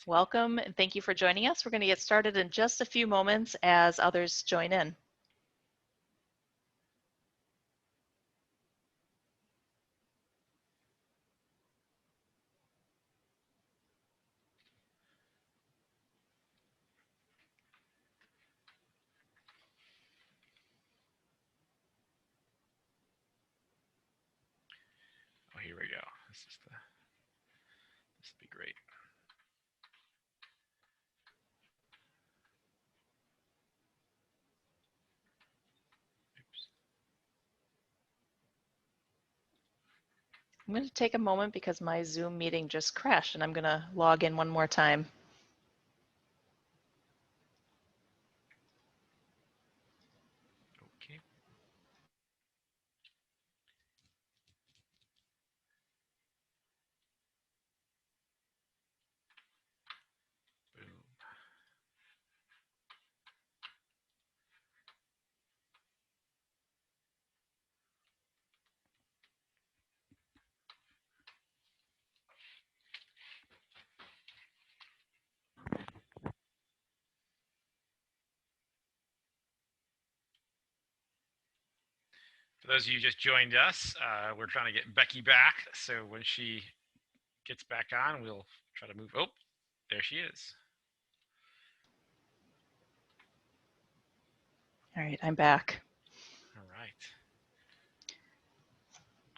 Welcome and thank you for joining us. We're going to get started in just a few moments as others join in. Oh, here we go. This will be great. Oops. I'm going to take a moment because my Zoom meeting just crashed and I'm going to log in one more time. Okay. Boom. For those of you who just joined us, we're trying to get Becky back. So when she gets back on, we'll try to move. Oh, there she is. All right, I'm back. All right.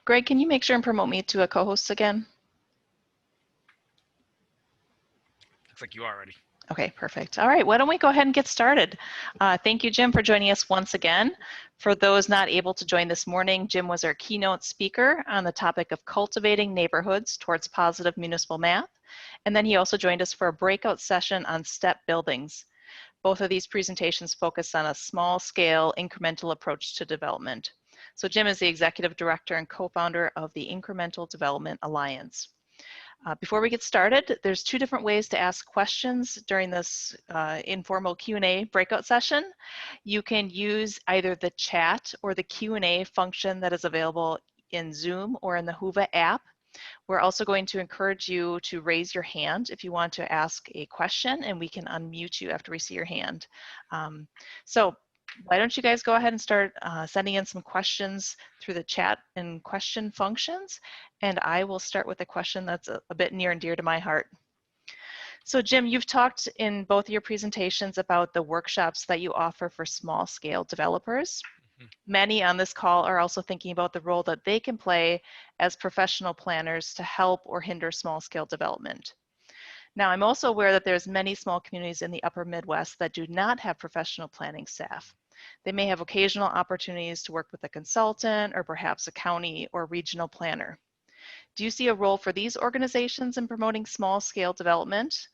Greg, can you make sure and promote me to a co-host again? Looks like you are ready. Okay, perfect. All right, why don't we go ahead and get started. Thank you, Jim, for joining us once again. For those not able to join this morning, Jim was our keynote speaker on the topic of cultivating neighborhoods towards positive municipal math. And then he also joined us for a breakout session on step buildings. Both of these presentations focus on a small-scale incremental approach to development. So Jim is the executive director and co-founder of the Incremental Development Alliance. Before we get started, there's two different ways to ask questions during this informal Q&A breakout session. You can use either the chat or the Q&A function that is available in Zoom or in the Whova app. We're also going to encourage you to raise your hand if you want to ask a question, and we can unmute you after we see your hand. So why don't you guys go ahead and start sending in some questions through the chat and question functions, and I will start with a question that's a bit near and dear to my heart. So Jim, you've talked in both of your presentations about the workshops that you offer for small scale developers. Many on this call are also thinking about the role that they can play as professional planners to help or hinder small-scale development. Now, I'm also aware that there's many small communities in the upper Midwest that do not have professional planning staff. They may have occasional opportunities to work with a consultant or perhaps a county or regional planner. Do you see a role for these organizations in promoting small-scale development?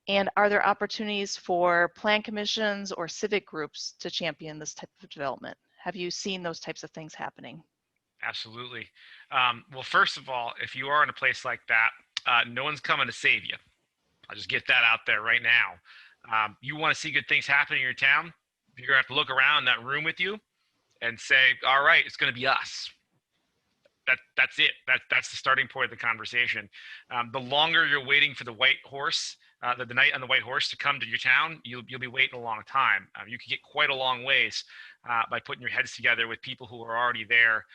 And are there opportunities for plan commissions or civic groups to champion this type of development? Have you seen those types of things happening? Absolutely. Well, first of all, if you are in a place like that, no one's coming to save you. I'll just get that out there right now. You want to see good things happen in your town, you're going to have to look around that room with you and say, all right, it's going to be us. That's it. That's the starting point of the conversation. The longer you're waiting for the white horse, the knight on the white horse to come to your town, you'll be waiting a long time. You can get quite a long ways by putting your heads together with people who are already there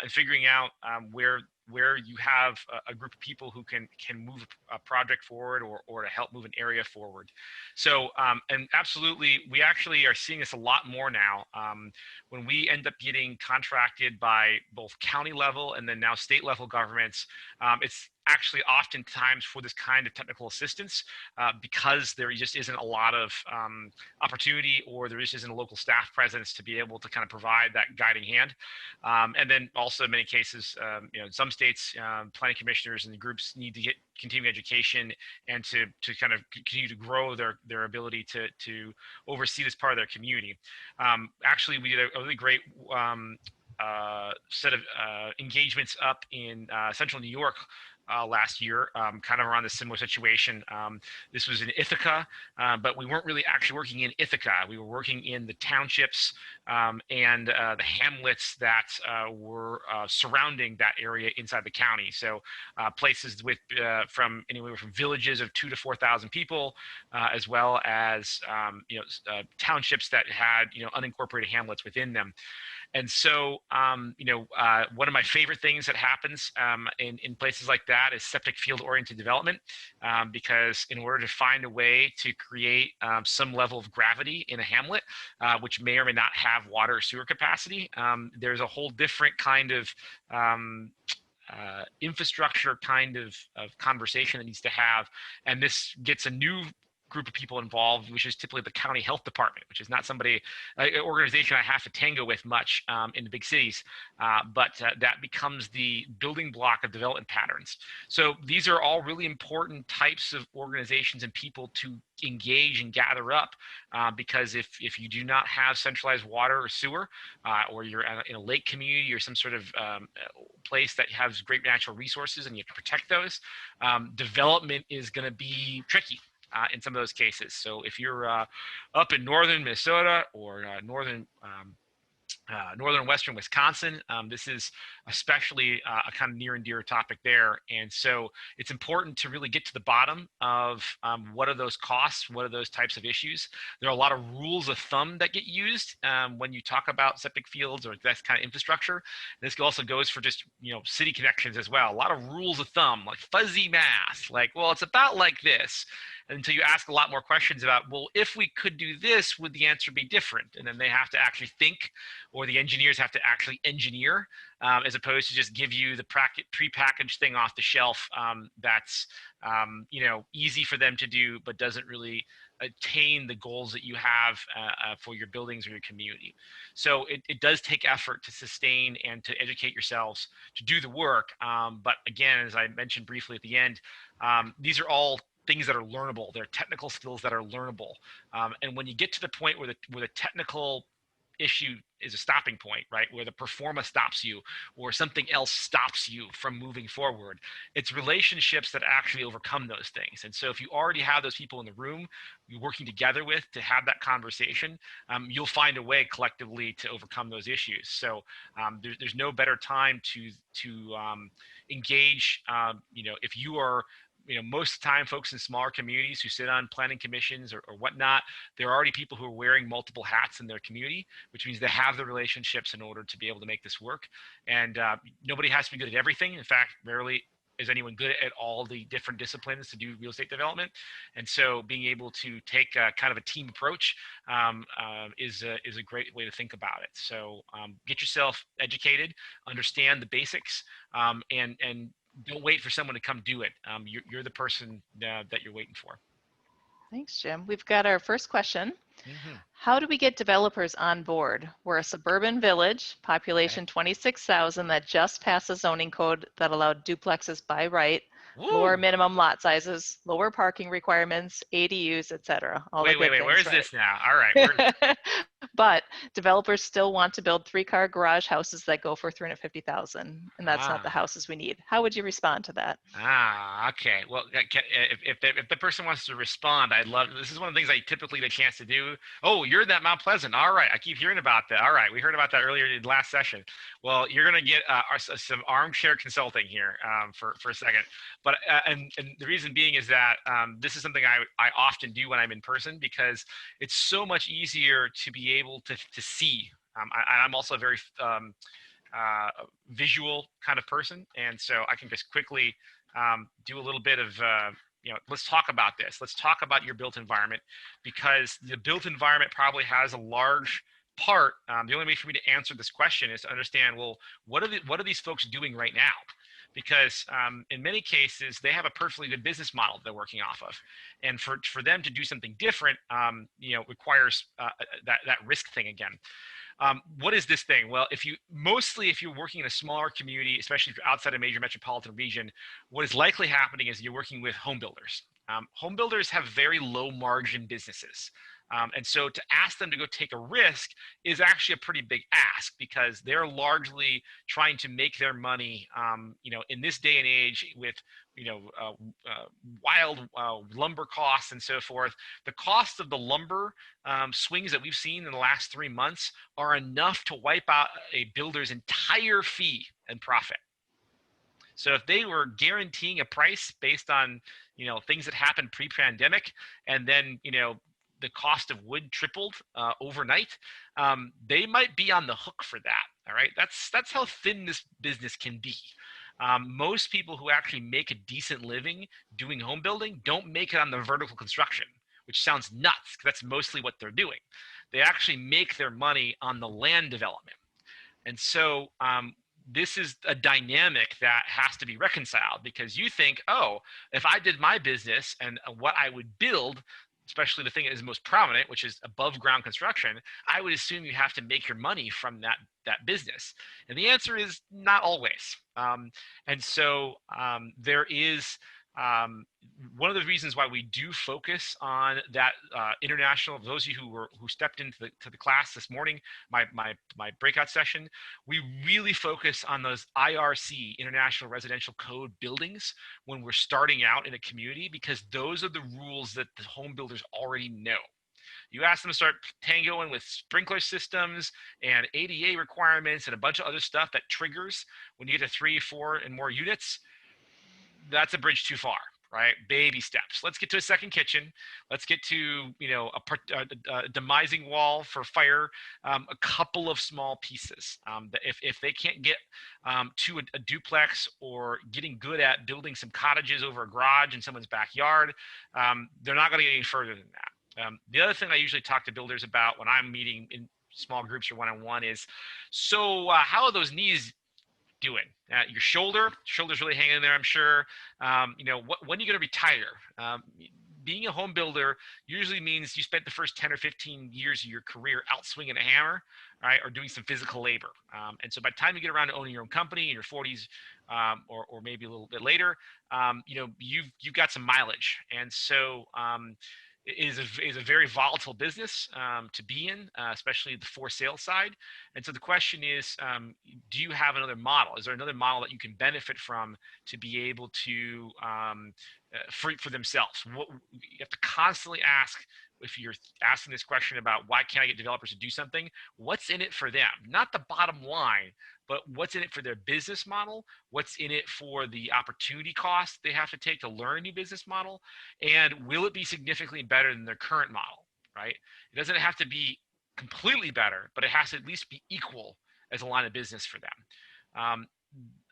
and figuring out where you have a group of people who can move a project forward or to help move an area forward. So, and absolutely, we actually are seeing this a lot more now. When we end up getting contracted by both county level and then now state level governments, it's actually oftentimes for this kind of technical assistance because there just isn't a lot of opportunity, or there just isn't a local staff presence to be able to kind of provide that guiding hand. And then also in many cases, in some states, planning commissioners and the groups need to get continuing education and to kind of continue to grow their ability to oversee this part of their community. Actually, we did a really great set of engagements up in central New York last year, kind of around a similar situation. This was in Ithaca, but we weren't really actually working in Ithaca. We were working in the townships and the hamlets that were surrounding that area inside the county. So places with from anywhere from villages of 2,000 to 4,000 people, as well as townships that had unincorporated hamlets within them. And so, one of my favorite things that happens in places like that is septic field oriented development, because in order to find a way to create some level of gravity in a hamlet, which may or may not have water or sewer capacity, there's a whole different kind of infrastructure kind of conversation that needs to have. And this gets a new group of people involved, which is typically the county health department, which is not somebody, an organization I have to tango with much in the big cities, but that becomes the building block of development patterns. So these are all really important types of organizations and people to engage and gather up, because if you do not have centralized water or sewer, or you're in a lake community or some sort of place that has great natural resources and you have to protect those, development is going to be tricky in some of those cases. So if you're up in northern Minnesota or northern western Wisconsin, this is especially a kind of near and dear topic there. And so it's important to really get to the bottom of what are those costs, what are those types of issues. There are a lot of rules of thumb that get used when you talk about septic fields or that kind of infrastructure. This also goes for just city connections as well. A lot of rules of thumb, like fuzzy math, like, well, it's about like this. Until you ask a lot more questions about, well, if we could do this, would the answer be different? And then they have to actually think, or the engineers have to actually engineer, as opposed to just give you the prepackaged thing off the shelf that's easy for them to do, but doesn't really attain the goals that you have for your buildings or your community. So it does take effort to sustain and to educate yourselves to do the work. But again, as I mentioned briefly at the end, these are all things that are learnable. They're technical skills that are learnable. And when you get to the point where the technical issue is a stopping point, right, where the performa stops you or something else stops you from moving forward, it's relationships that actually overcome those things. And so if you already have those people in the room you're working together with to have that conversation, you'll find a way collectively to overcome those issues. So there's no better time to engage. If you are most of the time, folks in smaller communities who sit on planning commissions or whatnot, there are already people who are wearing multiple hats in their community, which means they have the relationships in order to be able to make this work. And nobody has to be good at everything. In fact, rarely is anyone good at all the different disciplines to do real estate development. And so being able to take kind of a team approach is a great way to think about it. So get yourself educated, understand the basics, and don't wait for someone to come do it. You're the person that you're waiting for. Thanks, Jim. We've got our first question. Mm-hmm. How do we get developers on board? We're a suburban village, population 26,000, that just passed a zoning code that allowed duplexes by right, lower minimum lot sizes, lower parking requirements, ADUs, etc. Wait, where's this now? All right. But developers still want to build 3-car garage houses that go for $350,000, and that's not the houses we need. How would you respond to that? Okay. Well, if the person wants to respond, I'd love. This is one of the things I typically get a chance to do. Oh, you're that Mount Pleasant. All right, I keep hearing about that. All right, we heard about that earlier in the last session. Well, you're going to get some armchair consulting here for a second. But and the reason being is that this is something I often do when I'm in person, because it's so much easier to be able to see. I'm also a very visual kind of person, and so I can just quickly do a little bit of let's talk about this. Let's talk about your built environment, because the built environment probably has a large part. The only way for me to answer this question is to understand, well, what are these folks doing right now? Because in many cases, they have a perfectly good business model they're working off of. And for them to do something different, requires that risk thing again. What is this thing? Well, if you're working in a smaller community, especially if you're outside a major metropolitan region, what is likely happening is you're working with home builders. Home builders have very low margin businesses. And so to ask them to go take a risk is actually a pretty big ask, because they're largely trying to make their money, in this day and age with, wild lumber costs and so forth. The cost of the lumber swings that we've seen in the last 3 months are enough to wipe out a builder's entire fee and profit. So if they were guaranteeing a price based on, things that happened pre-pandemic, and then, the cost of wood tripled overnight, they might be on the hook for that. All right, that's how thin this business can be. Most people who actually make a decent living doing home building don't make it on the vertical construction, which sounds nuts, because that's mostly what they're doing. They actually make their money on the land development. And so this is a dynamic that has to be reconciled, because you think, oh, if I did my business and what I would build, especially the thing that is most prominent, which is above ground construction, I would assume you have to make your money from that business. And the answer is not always. And so there is one of the reasons why we do focus on that international. Those of you who stepped into the class this morning, my breakout session, we really focus on those IRC, International Residential Code buildings, when we're starting out in a community, because those are the rules that the home builders already know. You ask them to start tangoing with sprinkler systems and ADA requirements and a bunch of other stuff that triggers when you get to 3, 4, and more units. That's a bridge too far, right? Baby steps. Let's get to a second kitchen. Let's get to, a demising wall for fire, a couple of small pieces. If they can't get to a duplex, or getting good at building some cottages over a garage in someone's backyard, they're not going to get any further than that. The other thing I usually talk to builders about when I'm meeting in small groups or one-on-one is, so how are those knees doing? Your shoulder's really hanging in there, I'm sure. When are you going to retire? Being a home builder usually means you spent the first 10 or 15 years of your career out swinging a hammer, right, or doing some physical labor. And so by the time you get around to owning your own company in your 40s, or maybe a little bit later, you've got some mileage. And so is a very volatile business to be in, especially the for sale side. And so the question is, do you have another model? Is there another model that you can benefit from to be able to for themselves? You have to constantly ask, if you're asking this question about why can't I get developers to do something, what's in it for them? Not the bottom line, but what's in it for their business model? What's in it for the opportunity cost they have to take to learn a new business model? And will it be significantly better than their current model, right? It doesn't have to be completely better, but it has to at least be equal as a line of business for them.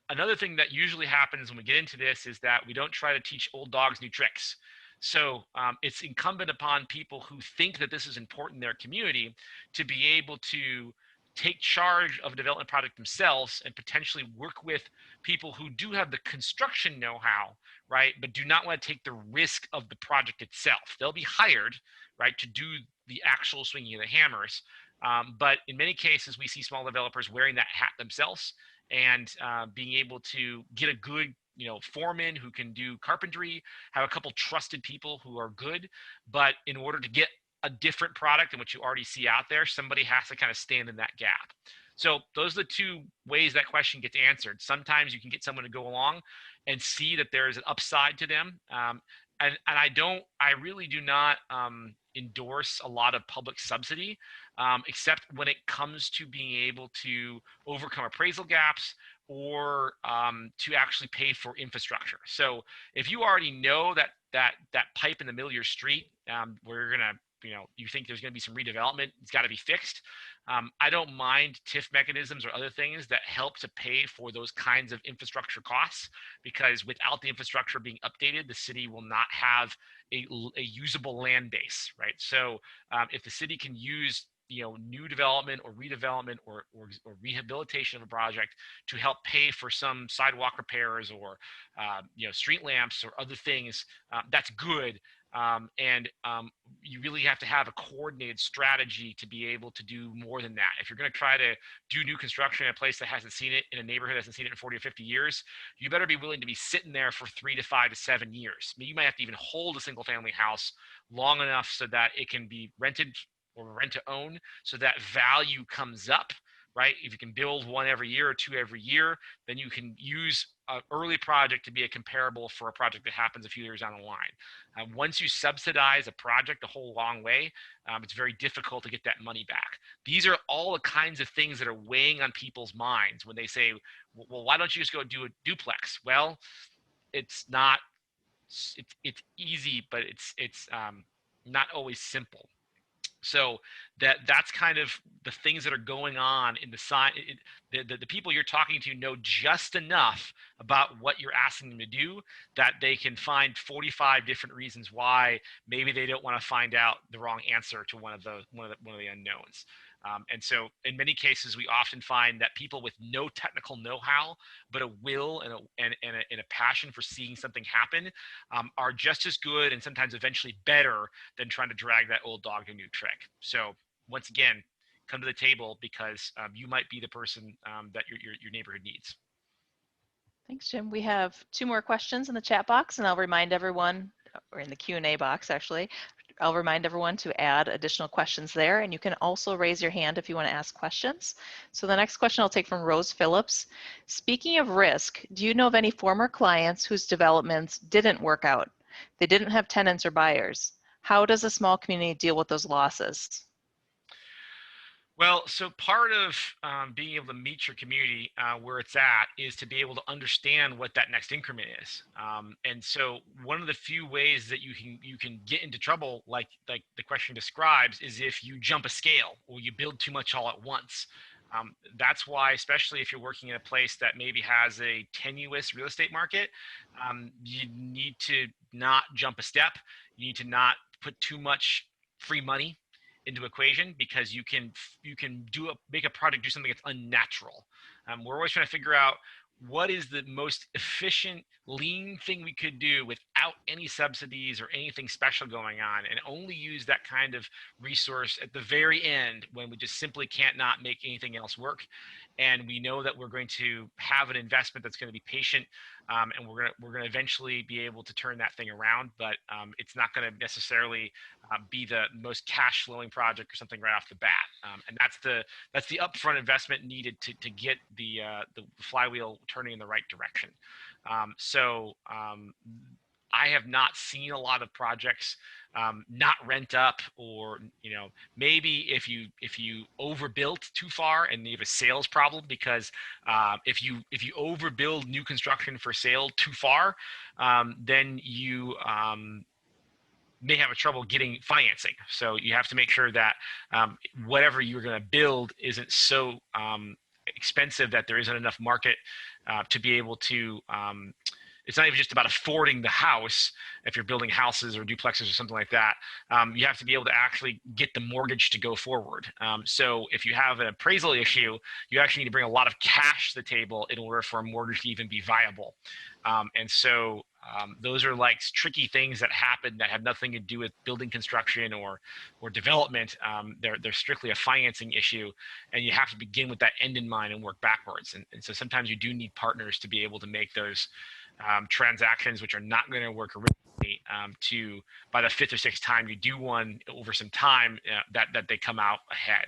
Another thing that usually happens when we get into this is that we don't try to teach old dogs new tricks. So it's incumbent upon people who think that this is important in their community to be able to take charge of a development project themselves, and potentially work with people who do have the construction know-how, right, but do not want to take the risk of the project itself. They'll be hired, right, to do the actual swinging of the hammers. But in many cases, we see small developers wearing that hat themselves, and being able to get a good foreman who can do carpentry, have a couple trusted people who are good. But in order to get a different product than what you already see out there, somebody has to kind of stand in that gap. So those are the two ways that question gets answered. Sometimes you can get someone to go along and see that there is an upside to them. And I really do not endorse a lot of public subsidy, except when it comes to being able to overcome appraisal gaps, or to actually pay for infrastructure. So if you already know that pipe in the middle of your street, where you're gonna, you think there's going to be some redevelopment, it's got to be fixed. I don't mind TIF mechanisms or other things that help to pay for those kinds of infrastructure costs, because without the infrastructure being updated, the city will not have a usable land base, right? So if the city can use new development or redevelopment or rehabilitation of a project to help pay for some sidewalk repairs, or street lamps or other things, that's good. You really have to have a coordinated strategy to be able to do more than that. If you're going to try to do new construction in a place that hasn't seen it, in a neighborhood that hasn't seen it in 40 or 50 years, you better be willing to be sitting there for 3 to 5 to 7 years. I mean, you might have to even hold a single family house long enough so that it can be rented or rent to own, so that value comes up, right? If you can build one every year or two every year, then you can use an early project to be a comparable for a project that happens a few years down the line. Once you subsidize a project a whole long way, it's very difficult to get that money back. These are all the kinds of things that are weighing on people's minds when they say, well, why don't you just go do a duplex? Well, it's not, it's easy, but it's not always simple. So that's kind of the things that are going on in the side. The people you're talking to know just enough about what you're asking them to do that they can find 45 different reasons why maybe they don't want to find out the wrong answer to one of the unknowns. And so in many cases, we often find that people with no technical know-how, but a will and a passion for seeing something happen are just as good and sometimes eventually better than trying to drag that old dog to a new trick. So once again, come to the table because you might be the person that your neighborhood needs. Thanks, Jim. We have 2 more questions in the chat box, and I'll remind everyone, or in the Q&A box actually, I'll remind everyone to add additional questions there, and you can also raise your hand if you want to ask questions. So the next question I'll take from Rose Phillips. Speaking of risk, do you know of any former clients whose developments didn't work out? They didn't have tenants or buyers. How does a small community deal with those losses? Well, so part of being able to meet your community where it's at is to be able to understand what that next increment is. And so one of the few ways that you can get into trouble, like the question describes, is if you jump a scale or you build too much all at once. That's why, especially if you're working in a place that maybe has a tenuous real estate market, you need to not jump a step. You need to not put too much free money into equation, because you can make a project do something that's unnatural. We're always trying to figure out what is the most efficient, lean thing we could do without any subsidies or anything special going on, and only use that kind of resource at the very end when we just simply can't not make anything else work. And we know that we're going to have an investment that's going to be patient, and we're going to eventually be able to turn that thing around. But it's not going to necessarily be the most cash flowing project or something right off the bat. And that's the upfront investment needed to get the flywheel turning in the right direction. I have not seen a lot of projects not rent up, or maybe if you overbuilt too far and you have a sales problem, because if you overbuild new construction for sale too far, then you may have a trouble getting financing. So you have to make sure that whatever you're going to build isn't so expensive that there isn't enough market to be able to it's not even just about affording the house. If you're building houses or duplexes or something like that, you have to be able to actually get the mortgage to go forward. So if you have an appraisal issue, you actually need to bring a lot of cash to the table in order for a mortgage to even be viable. Those are like tricky things that happen that have nothing to do with building construction or development. They're strictly a financing issue, and you have to begin with that end in mind and work backwards. And so sometimes you do need partners to be able to make those transactions, which are not going to work originally, to by the 5th or 6th time you do one over some time, that they come out ahead.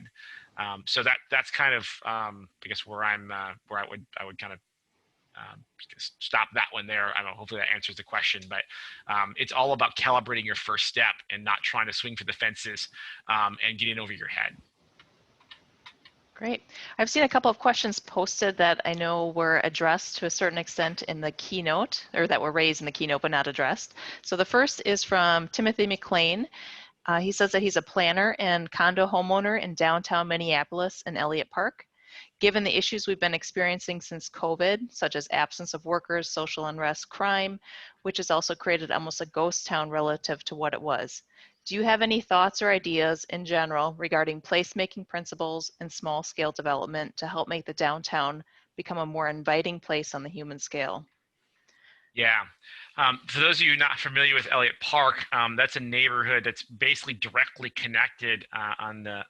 So that's kind of I guess where I would kind of stop that one there. I don't know, hopefully that answers the question, but it's all about calibrating your first step and not trying to swing for the fences and getting over your head. Great. I've seen a couple of questions posted that I know were addressed to a certain extent in the keynote, or that were raised in the keynote but not addressed. So the first is from Timothy McLean. He says that he's a planner and condo homeowner in downtown Minneapolis and Elliott Park. Given the issues we've been experiencing since COVID, such as absence of workers, social unrest, crime, which has also created almost a ghost town relative to what it was. Do you have any thoughts or ideas in general regarding placemaking principles and small-scale development to help make the downtown become a more inviting place on the human scale? Yeah. For those of you not familiar with Elliott Park, that's a neighborhood that's basically directly connected on the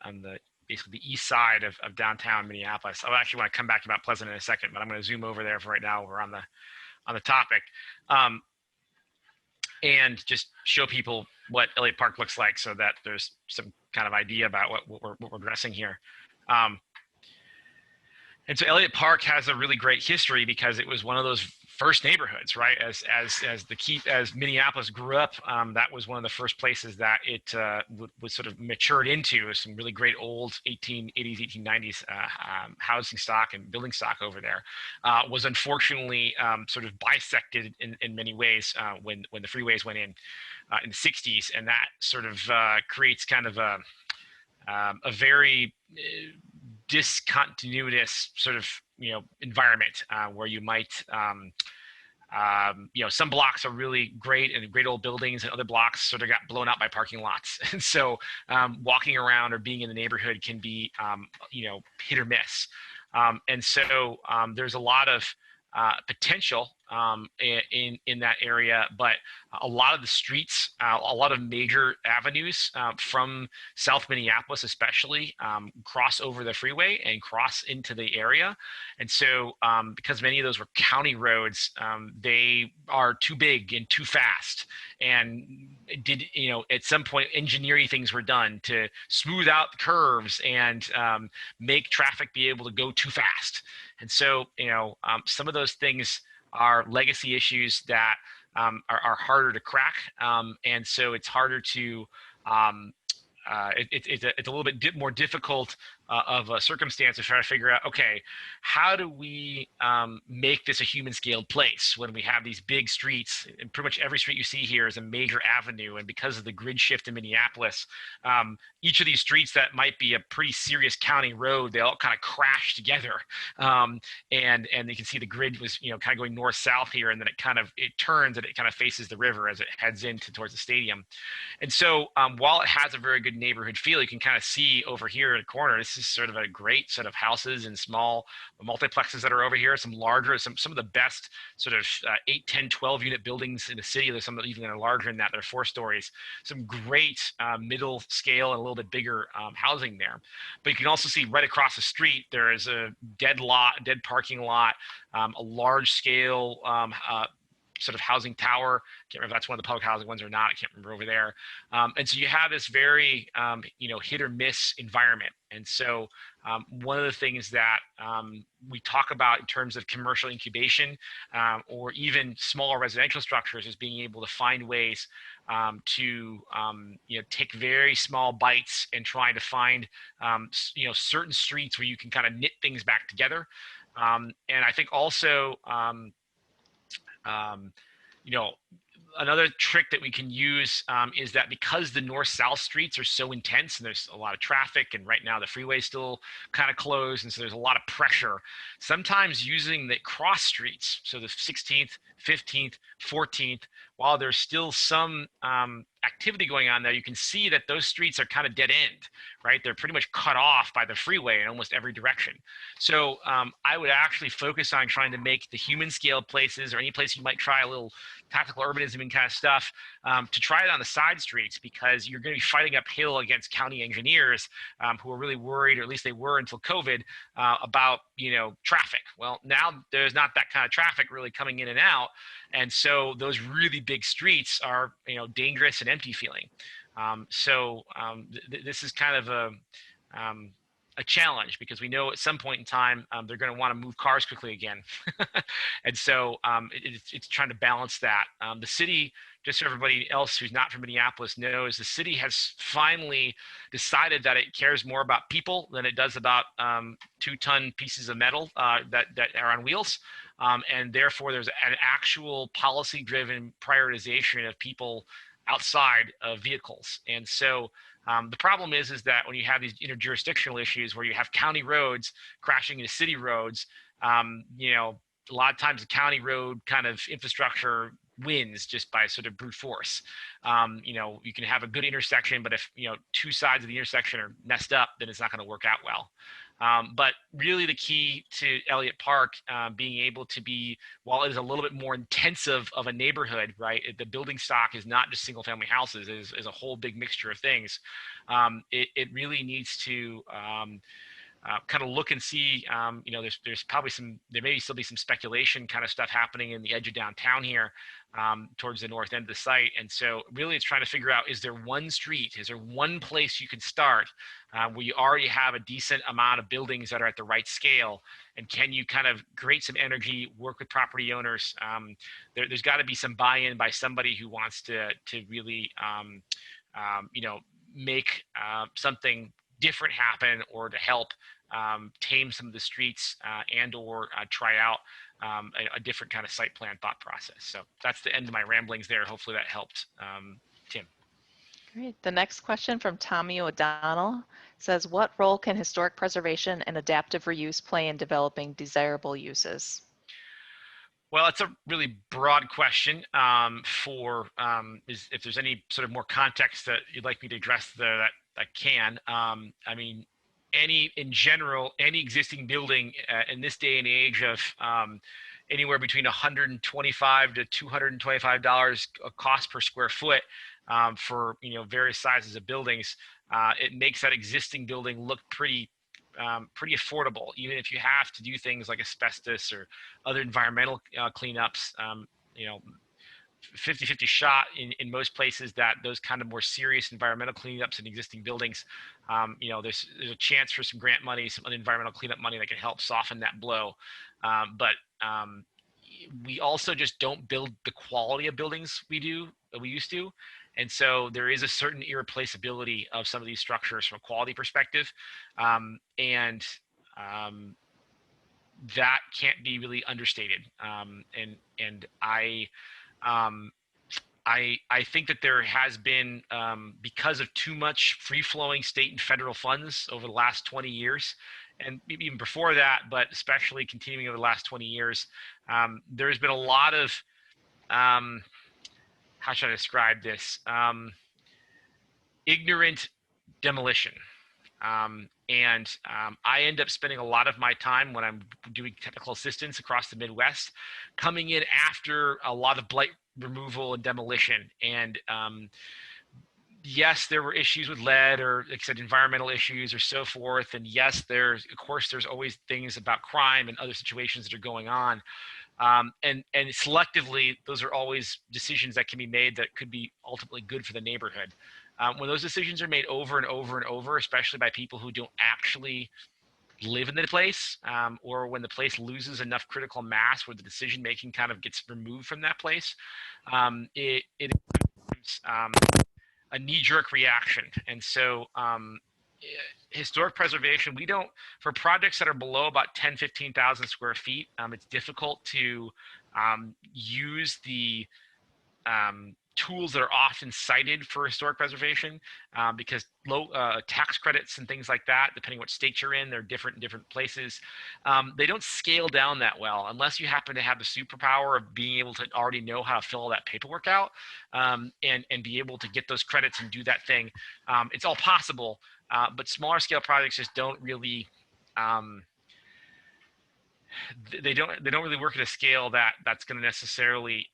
basically the east side of downtown Minneapolis. I actually want to come back to Mount Pleasant in a second, but I'm going to zoom over there for right now. We're on the topic, and just show people what Elliott Park looks like, so that there's some kind of idea about what we're addressing here. And so Elliott Park has a really great history because it was one of those first neighborhoods, right? As Minneapolis grew up, that was one of the first places that it was sort of matured into. Some really great old 1880s, 1890s housing stock and building stock over there. Was unfortunately sort of bisected in many ways when the freeways went in the 60s, and that sort of creates kind of a very discontinuous sort of environment where you might some blocks are really great and great old buildings, and other blocks sort of got blown out by parking lots. And so walking around or being in the neighborhood can be hit or miss. And so there's a lot of potential in that area, but a lot of the streets, a lot of major avenues from South Minneapolis especially cross over the freeway and cross into the area. And so because many of those were county roads, they are too big and too fast. And at some point engineering things were done to smooth out the curves and make traffic be able to go too fast. And so, some of those things are legacy issues that are harder to crack. And so it's harder to, it's a little bit more difficult of a circumstance to try to figure out, okay, how do we make this a human scaled place when we have these big streets? And pretty much every street you see here is a major avenue. And because of the grid shift in Minneapolis, each of these streets that might be a pretty serious county road, they all kind of crash together. And you can see the grid was, kind of going north south here, and then it turns and it kind of faces the river as it heads towards the stadium. And so while it has a very good neighborhood feel, you can kind of see over here in the corner, this is sort of a great set of houses and small multiplexes that are over here. Some larger, some of the best sort of 8, 10, 12 unit buildings in the city. There's some that even are larger than that. They're 4 stories. Some great middle scale and a little bit bigger housing there. But you can also see right across the street, there is a dead parking lot, a large scale sort of housing tower. Can't remember if that's one of the public housing ones or not. I can't remember over there. And so you have this very, hit or miss environment. And so one of the things that we talk about in terms of commercial incubation or even smaller residential structures is being able to find ways to take very small bites and trying to find certain streets where you can kind of knit things back together. And I think also another trick that we can use is that because the north-south streets are so intense and there's a lot of traffic, and right now the freeway is still kind of closed, and so there's a lot of pressure, sometimes using the cross streets, so the 16th, 15th, 14th, while there's still some activity going on there, you can see that those streets are kind of dead end, right? They're pretty much cut off by the freeway in almost every direction. So I would actually focus on trying to make the human scale places, or any place you might try a little tactical urbanism and kind of stuff, to try it on the side streets, because you're going to be fighting uphill against county engineers who are really worried, or at least they were until COVID, about traffic. Well, now there's not that kind of traffic really coming in and out, and so those really big streets are dangerous and empty feeling. This is kind of a challenge, because we know at some point in time they're going to want to move cars quickly again. And so it's trying to balance that. The city, just so everybody else who's not from Minneapolis knows, the city has finally decided that it cares more about people than it does about 2-ton pieces of metal that are on wheels. And therefore there's an actual policy-driven prioritization of people outside of vehicles. And so the problem is that when you have these interjurisdictional issues where you have county roads crashing into city roads, a lot of times the county road kind of infrastructure wins just by sort of brute force. You can have a good intersection, but if 2 sides of the intersection are messed up, then it's not going to work out well. But really the key to Elliott Park being able to be, while it is a little bit more intensive of a neighborhood, right? The building stock is not just single family houses, is a whole big mixture of things. It really needs to kind of look and see, there's probably there may still be some speculation kind of stuff happening in the edge of downtown here towards the north end of the site. And so really it's trying to figure out, is there one street, is there one place you can start where you already have a decent amount of buildings that are at the right scale? And can you kind of create some energy, work with property owners? There's got to be some buy-in by somebody who wants to really, make something different happen, or to help tame some of the streets and or try out a different kind of site plan thought process. So that's the end of my ramblings there. Hopefully that helped, Tim. Great. The next question from Tommy O'Donnell says, what role can historic preservation and adaptive reuse play in developing desirable uses? Well, it's a really broad question if there's any sort of more context that you'd like me to address there, that I can. I mean, in general, any existing building in this day and age of anywhere between $125 to $225 a cost per square foot for various sizes of buildings, it makes that existing building look pretty affordable, even if you have to do things like asbestos or other environmental cleanups. 50-50 shot in most places that those kind of more serious environmental cleanups in existing buildings, there's a chance for some grant money, some environmental cleanup money that can help soften that blow. But we also just don't build the quality of buildings we used to. And so there is a certain irreplaceability of some of these structures from a quality perspective. And that can't be really understated. And I think that there has been, because of too much free-flowing state and federal funds over the last 20 years, and even before that, but especially continuing over the last 20 years, there's been a lot of, how should I describe this? Ignorant demolition. I end up spending a lot of my time when I'm doing technical assistance across the Midwest, coming in after a lot of blight removal and demolition. And yes, there were issues with lead, or like I said, environmental issues or so forth. And yes, there's always things about crime and other situations that are going on. And selectively, those are always decisions that can be made that could be ultimately good for the neighborhood. When those decisions are made over and over and over, especially by people who don't actually live in the place, or when the place loses enough critical mass where the decision making kind of gets removed from that place, it becomes a knee-jerk reaction. And so historic preservation, for projects that are below about 10-15,000 square feet, it's difficult to use the tools that are often cited for historic preservation, because low tax credits and things like that, depending what state you're in, they're different in different places. They don't scale down that well unless you happen to have the superpower of being able to already know how to fill all that paperwork out, and be able to get those credits and do that thing. It's all possible, but smaller scale projects just don't really they don't really work at a scale that's going to necessarily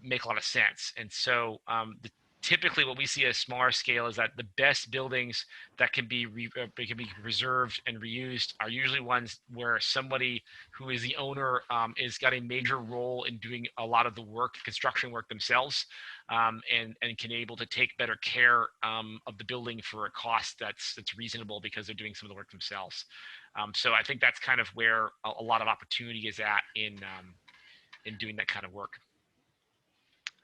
make a lot of sense. And so typically what we see at a smaller scale is that the best buildings that can be preserved and reused are usually ones where somebody who is the owner is got a major role in doing a lot of the work, construction work themselves, and can able to take better care of the building for a cost that's reasonable because they're doing some of the work themselves. So I think that's kind of where a lot of opportunity is at in doing that kind of work.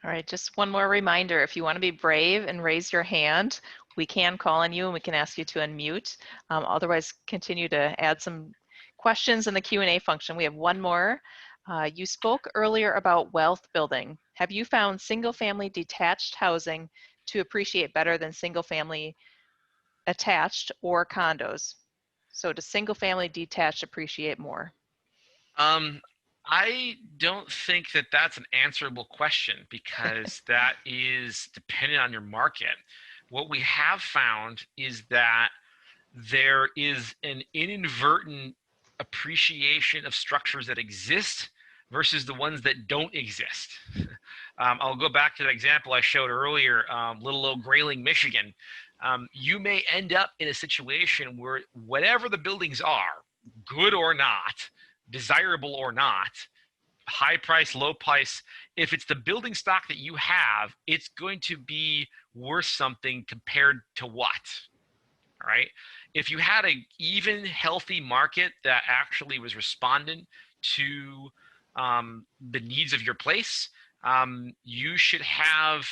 All right, just one more reminder. If you want to be brave and raise your hand, we can call on you and we can ask you to unmute. Otherwise, continue to add some questions in the Q&A function. We have one more. You spoke earlier about wealth building. Have you found single-family detached housing to appreciate better than single-family attached or condos? So does single-family detached appreciate more? I don't think that that's an answerable question, because that is dependent on your market. What we have found is that there is an inadvertent appreciation of structures that exist versus the ones that don't exist. I'll go back to the example I showed earlier, little old Grayling, Michigan. You may end up in a situation where whatever the buildings are, good or not, desirable or not, high price, low price, if it's the building stock that you have, it's going to be worth something compared to what? All right. If you had a even healthy market that actually was responding to the needs of your place, you should have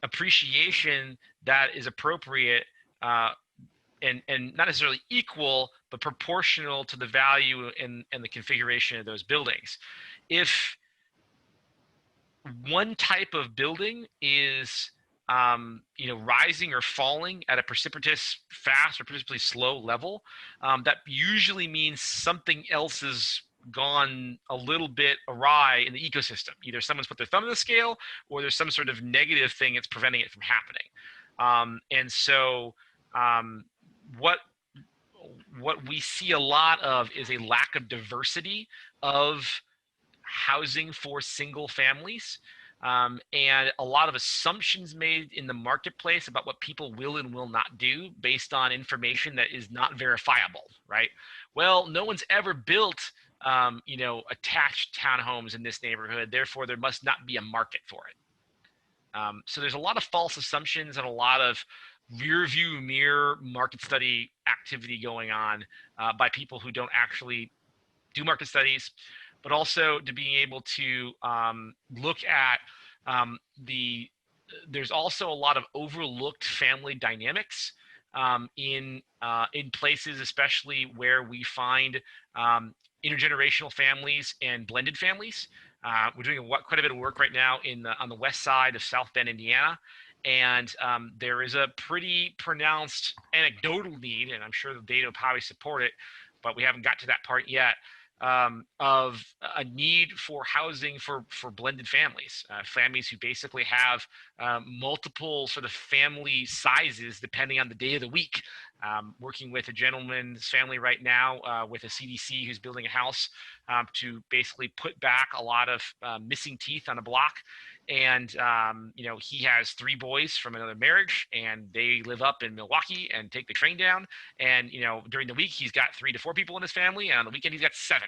appreciation that is appropriate and not necessarily equal, but proportional to the value and the configuration of those buildings. If one type of building is rising or falling at a precipitous fast or precipitously slow level, that usually means something else has gone a little bit awry in the ecosystem. Either someone's put their thumb on the scale, or there's some sort of negative thing that's preventing it from happening. And so what we see a lot of is a lack of diversity of housing for single families, and a lot of assumptions made in the marketplace about what people will and will not do based on information that is not verifiable, right? Well, no one's ever built attached townhomes in this neighborhood, therefore there must not be a market for it. So there's a lot of false assumptions and a lot of rear view mirror market study activity going on by people who don't actually do market studies, but also to being able to look at there's also a lot of overlooked family dynamics in places, especially where we find intergenerational families and blended families. We're doing quite a bit of work right now on the west side of South Bend, Indiana. And there is a pretty pronounced anecdotal need, and I'm sure the data will probably support it, but we haven't got to that part yet, of a need for housing for blended families, families who basically have multiple sort of family sizes depending on the day of the week. Working with a gentleman's family right now with a CDC who's building a house to basically put back a lot of missing teeth on a block. And, he has 3 boys from another marriage, and they live up in Milwaukee and take the train down. And, during the week, he's got 3 to 4 people in his family, and on the weekend, he's got 7.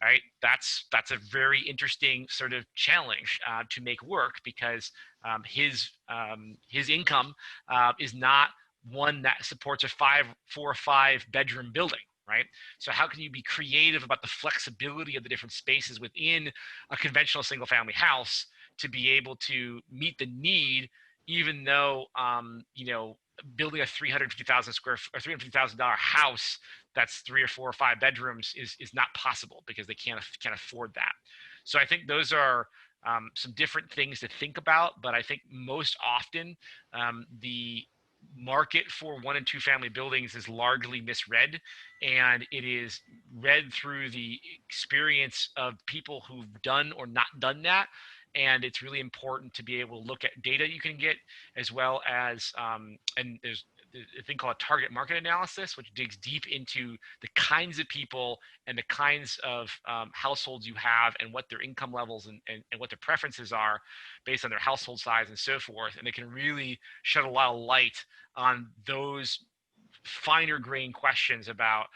Right? That's a very interesting sort of challenge to make work, because his income is not one that supports a 4 or 5 bedroom building. Right? So how can you be creative about the flexibility of the different spaces within a conventional single family house to be able to meet the need, even though building a $350,000 house that's 3 or 4 or 5 bedrooms is not possible, because they can't afford that. So I think those are some different things to think about, but I think most often the market for 1 and 2 family buildings is largely misread, and it is read through the experience of people who've done or not done that. And it's really important to be able to look at data you can get, as well as and there's a thing called a target market analysis, which digs deep into the kinds of people and the kinds of households you have, and what their income levels and what their preferences are based on their household size and so forth. And it can really shed a lot of light on those finer grain questions about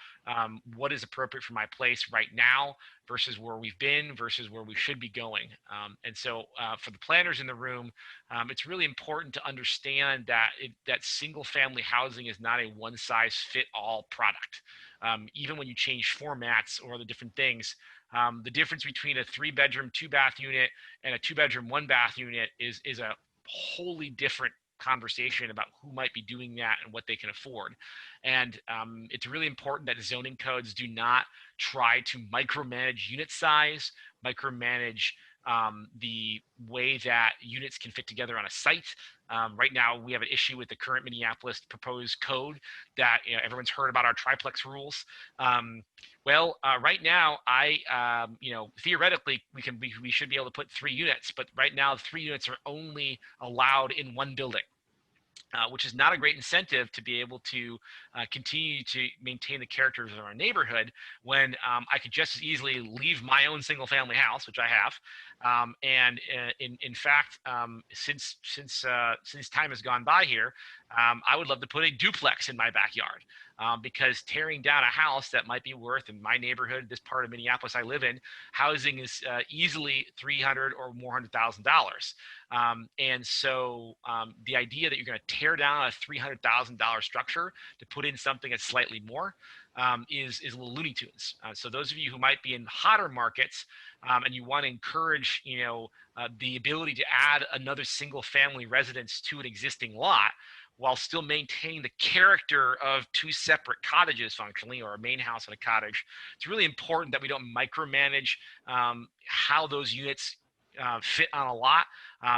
what is appropriate for my place right now versus where we've been versus where we should be going. And so for the planners in the room, it's really important to understand that that single family housing is not a one size fit all product. Even when you change formats or other different things, the difference between a 3-bedroom, 2-bath unit and a 2-bedroom, 1-bath unit is a wholly different conversation about who might be doing that and what they can afford. And it's really important that zoning codes do not try to micromanage unit size, micromanage the way that units can fit together on a site. Right now, we have an issue with the current Minneapolis proposed code that everyone's heard about, our triplex rules. Right now, theoretically, we should be able to put 3 units, but right now 3 units are only allowed in 1 building. which is not a great incentive to be able to continue to maintain the characters of our neighborhood when I could just as easily leave my own single family house, which I have. In fact, since time has gone by here, I would love to put a duplex in my backyard, because tearing down a house that might be worth, in my neighborhood, this part of Minneapolis I live in, housing is easily $300,000 or more $100,000. And so the idea that you're going to tear down a $300,000 structure to put in something that's slightly more is a little Looney Tunes. So those of you who might be in hotter markets and you want to encourage, the ability to add another single family residence to an existing lot, while still maintaining the character of two separate cottages functionally, or a main house and a cottage, it's really important that we don't micromanage how those units fit on a lot,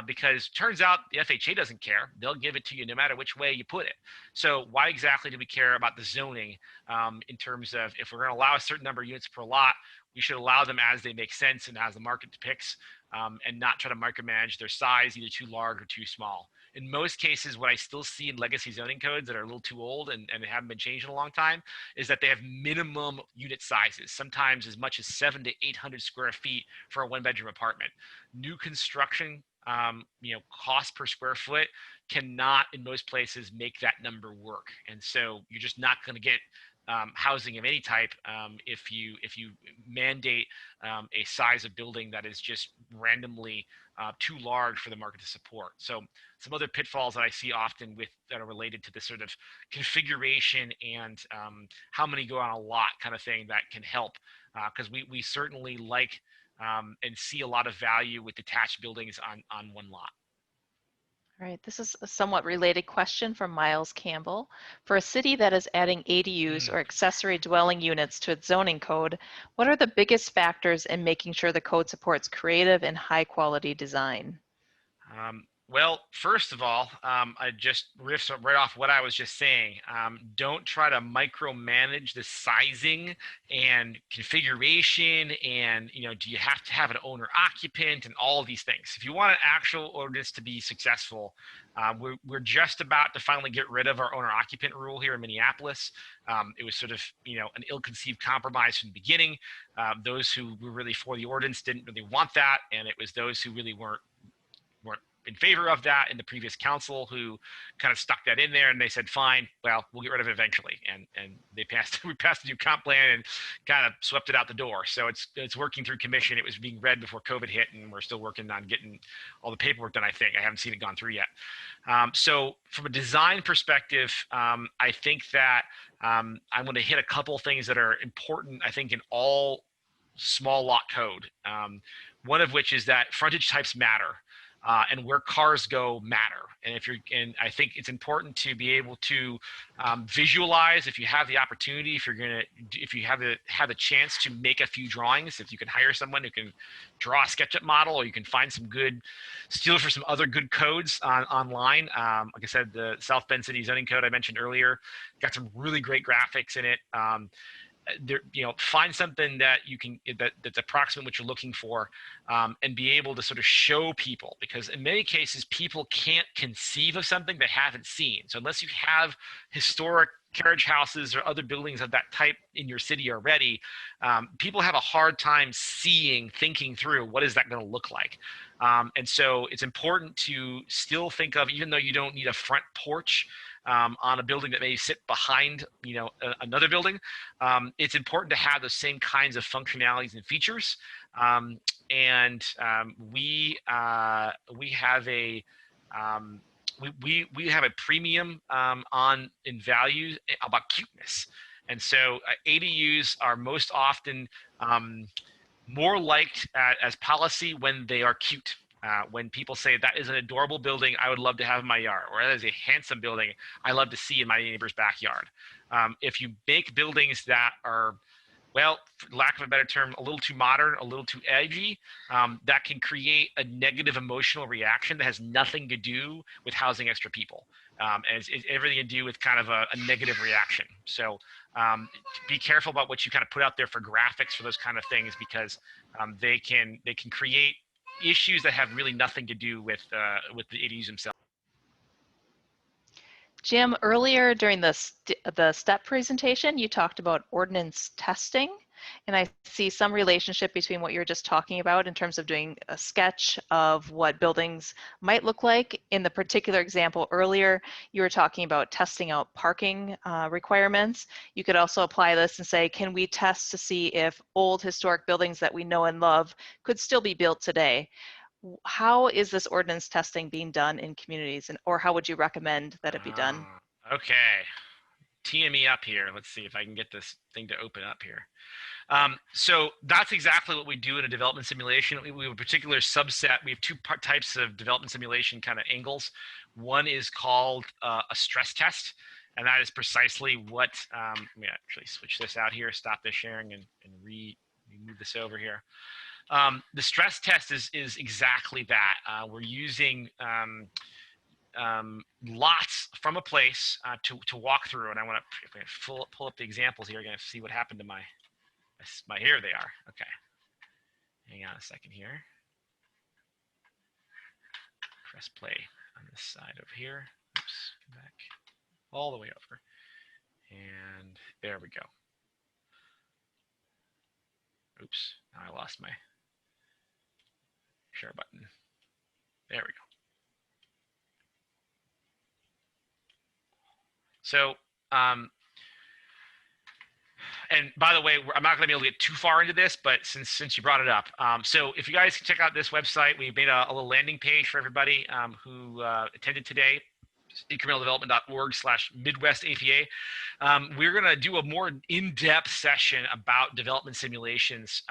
because turns out the FHA doesn't care. They'll give it to you no matter which way you put it. So why exactly do we care about the zoning in terms of, if we're going to allow a certain number of units per lot, we should allow them as they make sense and as the market depicts, and not try to micromanage their size, either too large or too small. In most cases, what I still see in legacy zoning codes that are a little too old and haven't been changed in a long time is that they have minimum unit sizes, sometimes as much as 700 to 800 square feet for a one-bedroom apartment. New construction, cost per square foot cannot, in most places, make that number work. And so you're just not going to get housing of any type if you mandate a size of building that is just randomly too large for the market to support. So some other pitfalls that I see often that are related to this sort of configuration and how many go on a lot kind of thing that can help, because we certainly like and see a lot of value with detached buildings on one lot. All right, this is a somewhat related question from Miles Campbell. For a city that is adding ADUs or accessory dwelling units to its zoning code, what are the biggest factors in making sure the code supports creative and high quality design? Well, first of all, I just riffed right off what I was just saying. Don't try to micromanage the sizing and configuration and, do you have to have an owner occupant and all of these things. If you want an actual ordinance to be successful, we're just about to finally get rid of our owner occupant rule here in Minneapolis. It was sort of, an ill-conceived compromise from the beginning. Those who were really for the ordinance didn't really want that, and it was those who really weren't in favor of that in the previous council who kind of stuck that in there, and they said, fine, well, we'll get rid of it eventually. And we passed a new comp plan and kind of swept it out the door. So it's working through commission. It was being read before COVID hit, and we're still working on getting all the paperwork done, I think. I haven't seen it gone through yet. So from a design perspective, I think that I'm going to hit a couple things that are important, I think, in all small lot code. One of which is that frontage types matter. And where cars go matter. And I think it's important to be able to visualize, if you have the opportunity, if you have the chance to make a few drawings, if you can hire someone who can draw a SketchUp model, or you can find steal for some other good codes online. Like I said, the South Bend City zoning code I mentioned earlier got some really great graphics in it. Find something that you can that's approximate what you're looking for, and be able to sort of show people, because in many cases people can't conceive of something they haven't seen. So unless you have historic carriage houses or other buildings of that type in your city already, people have a hard time thinking through what is that going to look like. And so it's important to still think of, even though you don't need a front porch on a building that may sit behind, another building, it's important to have the same kinds of functionalities and features. We have a we have a premium in value about cuteness, and so ADUs are most often more liked as policy when they are cute. When people say that is an adorable building I would love to have in my yard, or that is a handsome building I love to see in my neighbor's backyard. If you make buildings that are, well, for lack of a better term, a little too modern, a little too edgy, that can create a negative emotional reaction that has nothing to do with housing extra people. And it's everything to do with kind of a negative reaction. So be careful about what you kind of put out there for graphics for those kind of things, because they can create issues that have really nothing to do with the ADUs themselves. Jim, earlier during the STEP presentation, you talked about ordinance testing, and I see some relationship between what you were just talking about in terms of doing a sketch of what buildings might look like. In the particular example earlier, you were talking about testing out parking requirements. You could also apply this and say, can we test to see if old historic buildings that we know and love could still be built today? How is this ordinance testing being done in communities, or how would you recommend that it be done? Okay, teeing me up here. Let's see if I can get this thing to open up here. So that's exactly what we do in a development simulation. We have a particular subset. We have two types of development simulation kind of angles. One is called a stress test, and that is precisely what, let me actually switch this out here, stop this sharing and move this over here. The stress test is exactly that. We're using lots from a place to walk through, and I want to pull up the examples here. You're going to see what happened to my here they are. Okay, hang on a second here. Press play on this side over here. Oops, come back all the way over, and there we go. Oops, now I lost my share button. There we go. So, and by the way, I'm not going to be able to get too far into this, but since you brought it up, so if you guys can check out this website, we made a little landing page for everybody who attended today. incrementaldevelopment.org/Midwest APA. We're going to do a more in-depth session about development simulations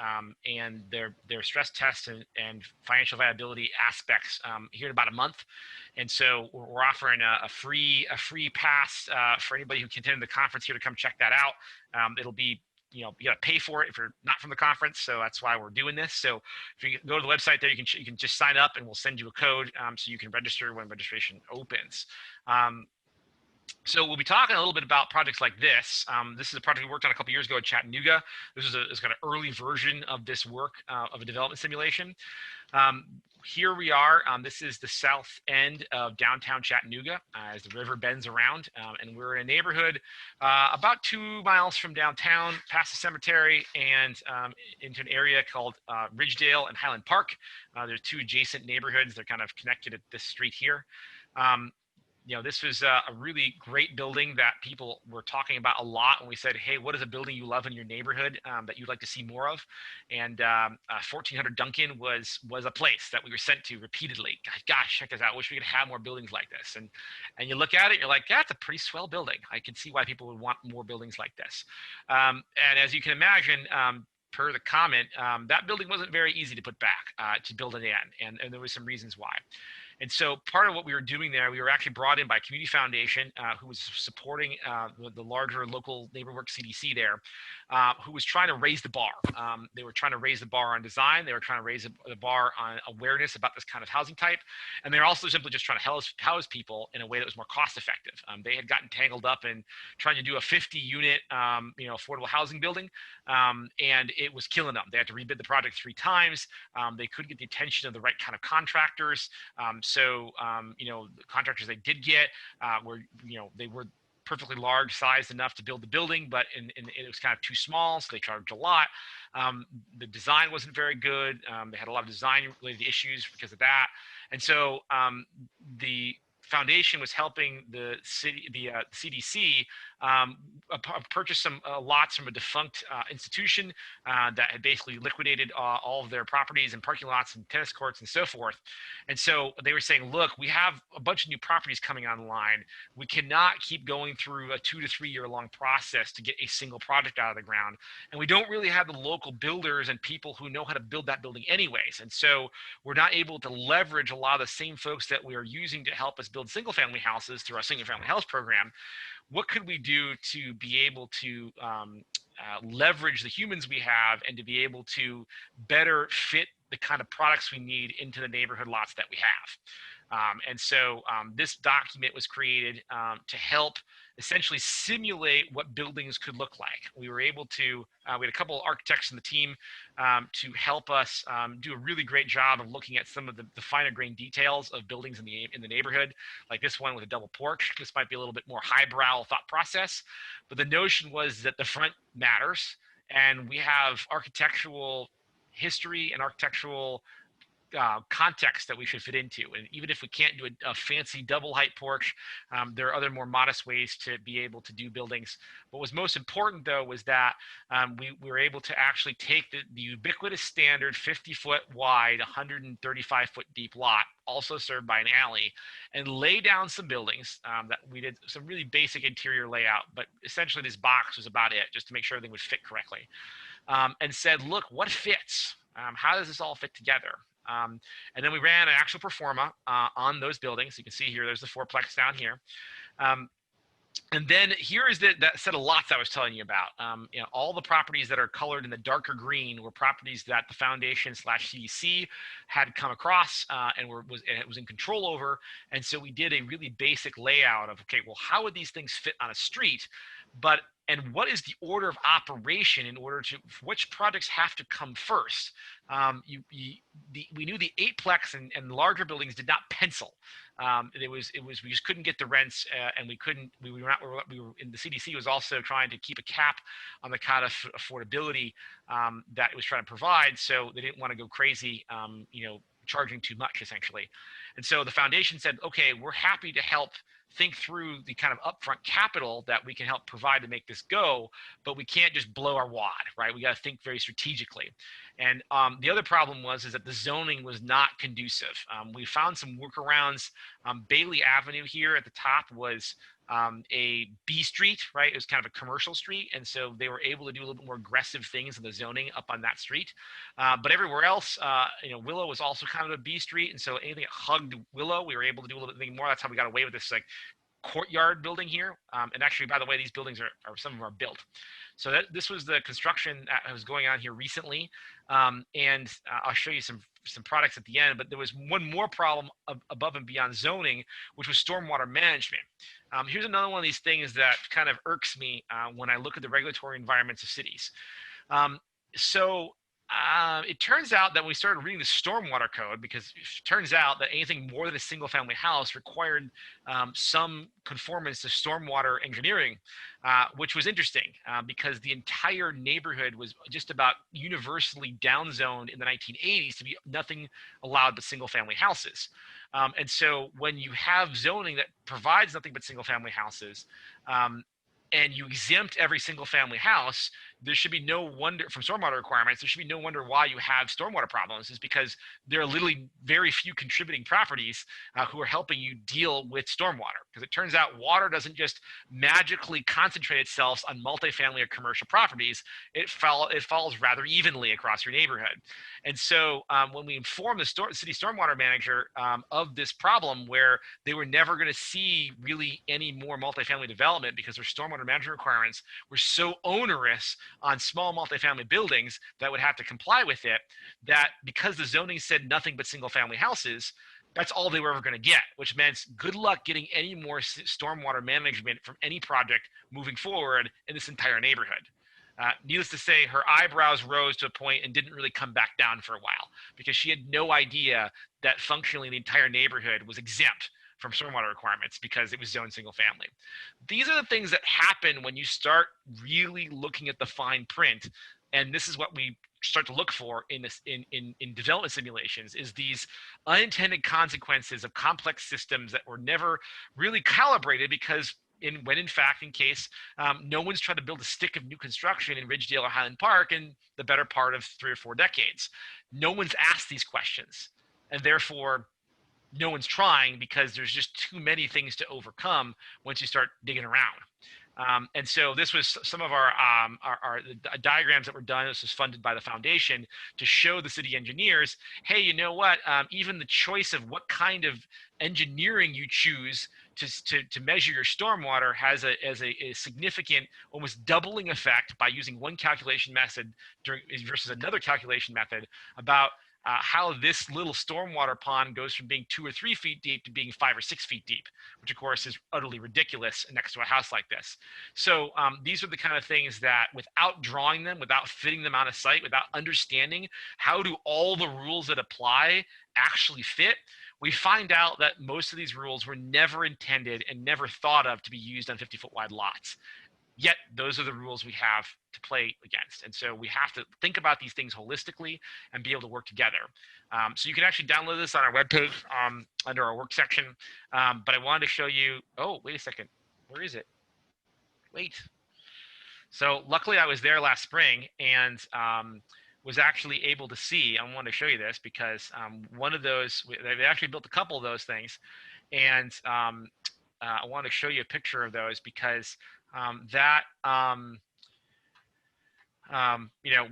and their stress tests and financial viability aspects here in about a month. And so we're offering a free pass for anybody who can attend the conference here to come check that out. It'll be, you got to pay for it if you're not from the conference, so that's why we're doing this. So if you go to the website there, you can just sign up, and we'll send you a code so you can register when registration opens. So we'll be talking a little bit about projects like this. This is a project we worked on a couple years ago at Chattanooga. This is a kind of early version of this work of a development simulation. Here we are. This is the south end of downtown Chattanooga as the river bends around, and we're in a neighborhood about 2 miles from downtown, past the cemetery, and into an area called Ridgedale and Highland Park. There's two adjacent neighborhoods. They're kind of connected at this street here. This was a really great building that people were talking about a lot when we said, hey, what is a building you love in your neighborhood that you'd like to see more of? And 1400 Duncan was a place that we were sent to repeatedly. Gosh, check this out. I wish we could have more buildings like this. And you look at it, you're like, yeah, it's a pretty swell building. I can see why people would want more buildings like this. And as you can imagine, per the comment, that building wasn't very easy to put back, to build it in. And there was some reasons why. And so part of what we were doing there, we were actually brought in by Community Foundation, who was supporting the larger local neighborhood CDC there, who was trying to raise the bar. They were trying to raise the bar on design. They were trying to raise the bar on awareness about this kind of housing type. And they're also simply just trying to house people in a way that was more cost effective. They had gotten tangled up in trying to do a 50-unit affordable housing building, and it was killing them. They had to rebid the project 3 times. They couldn't get the attention of the right kind of contractors. So the contractors they did get they were perfectly large sized enough to build the building, but it was kind of too small, so they charged a lot. The design wasn't very good. They had a lot of design related issues because of that. And so the foundation was helping the CDC purchase some lots from a defunct institution that had basically liquidated all of their properties and parking lots and tennis courts and so forth. And so they were saying, look, we have a bunch of new properties coming online. We cannot keep going through a 2 to 3 year long process to get a single project out of the ground. And we don't really have the local builders and people who know how to build that building anyways. And so we're not able to leverage a lot of the same folks that we are using to help us build single family houses through our single family house program. What could we do to be able to leverage the humans we have and to be able to better fit the kind of products we need into the neighborhood lots that we have? And so this document was created to help essentially simulate what buildings could look like. We were able to, we had a couple of architects in the team to help us do a really great job of looking at some of the finer grain details of buildings in the neighborhood, like this one with a double porch. This might be a little bit more highbrow thought process, but the notion was that the front matters, and we have architectural history and architectural context that we should fit into. And even if we can't do a fancy double height porch, there are other more modest ways to be able to do buildings. What was most important, though, was that we were able to actually take the ubiquitous standard 50-foot wide, 135-foot deep lot, also served by an alley, and lay down some buildings that we did some really basic interior layout. But essentially, this box was about it, just to make sure everything would fit correctly. And said, look, what fits? How does this all fit together? And then we ran an actual pro forma on those buildings. You can see here, there's the fourplex down here. And then here is that set of lots I was telling you about. You know, all the properties that are colored in the darker green were properties that the foundation / CDC had come across and was in control over. And so we did a really basic layout of, okay, well, how would these things fit on a street? And what is the order of operation in order to, which projects have to come first? We knew the 8-plex and larger buildings did not pencil. We just couldn't get the rents, and we were in the CDC was also trying to keep a cap on the kind of affordability that it was trying to provide. So they didn't want to go crazy, charging too much essentially. And so the foundation said, okay, we're happy to help think through the kind of upfront capital that we can help provide to make this go, but we can't just blow our wad, right? We got to think very strategically. And the other problem is that the zoning was not conducive. We found some workarounds. Bailey Avenue here at the top was a B street, right? It was kind of a commercial street. And so they were able to do a little bit more aggressive things in the zoning up on that street. But everywhere else, Willow was also kind of a B street. And so anything that hugged Willow, we were able to do a little bit more. That's how we got away with this like courtyard building here. And actually, by the way, these buildings some of them are built. So this was the construction that was going on here recently. And I'll show you some products at the end, but there was one more problem above and beyond zoning, which was stormwater management. Here's another one of these things that kind of irks me when I look at the regulatory environments of cities. It turns out that when we started reading the stormwater code, because it turns out that anything more than a single family house required some conformance to stormwater engineering, which was interesting because the entire neighborhood was just about universally downzoned in the 1980s to be nothing allowed but single family houses. And so when you have zoning that provides nothing but single family houses, and you exempt every single family house, there should be no wonder from stormwater requirements. There should be no wonder why you have stormwater problems, is because there are literally very few contributing properties who are helping you deal with stormwater. Because it turns out water doesn't just magically concentrate itself on multifamily or commercial properties. It falls rather evenly across your neighborhood. And so when we informed the city stormwater manager of this problem, where they were never going to see really any more multifamily development because their stormwater management requirements were so onerous on small multifamily buildings that would have to comply with it, that because the zoning said nothing but single family houses, that's all they were ever going to get, which meant good luck getting any more stormwater management from any project moving forward in this entire neighborhood. Needless to say, her eyebrows rose to a point and didn't really come back down for a while, because she had no idea that functionally the entire neighborhood was exempt from stormwater requirements because it was zoned single family. These are the things that happen when you start really looking at the fine print. And this is what we start to look for in development simulations, is these unintended consequences of complex systems that were never really calibrated, because when in fact, in case no one's tried to build a stick of new construction in Ridgedale or Highland Park in the better part of 3 or 4 decades. No one's asked these questions, and therefore no one's trying, because there's just too many things to overcome once you start digging around. And so this was some of our diagrams that were done. This was funded by the foundation to show the city engineers, hey, you know what? Even the choice of what kind of engineering you choose to measure your stormwater has a significant, almost doubling effect by using one calculation method versus another calculation method about how this little stormwater pond goes from being 2 or 3 feet deep to being 5 or 6 feet deep, which of course is utterly ridiculous next to a house like this. So these are the kind of things that, without drawing them, without fitting them on a site, without understanding how do all the rules that apply actually fit, we find out that most of these rules were never intended and never thought of to be used on 50-foot wide lots. Yet those are the rules we have to play against. And so we have to think about these things holistically and be able to work together. So you can actually download this on our webpage under our work section. But I wanted to show you, oh, wait a second. Where is it? Wait. So luckily I was there last spring and was actually able to see, I wanted to show you this because one of those, they actually built a couple of those things. And I want to show you a picture of those because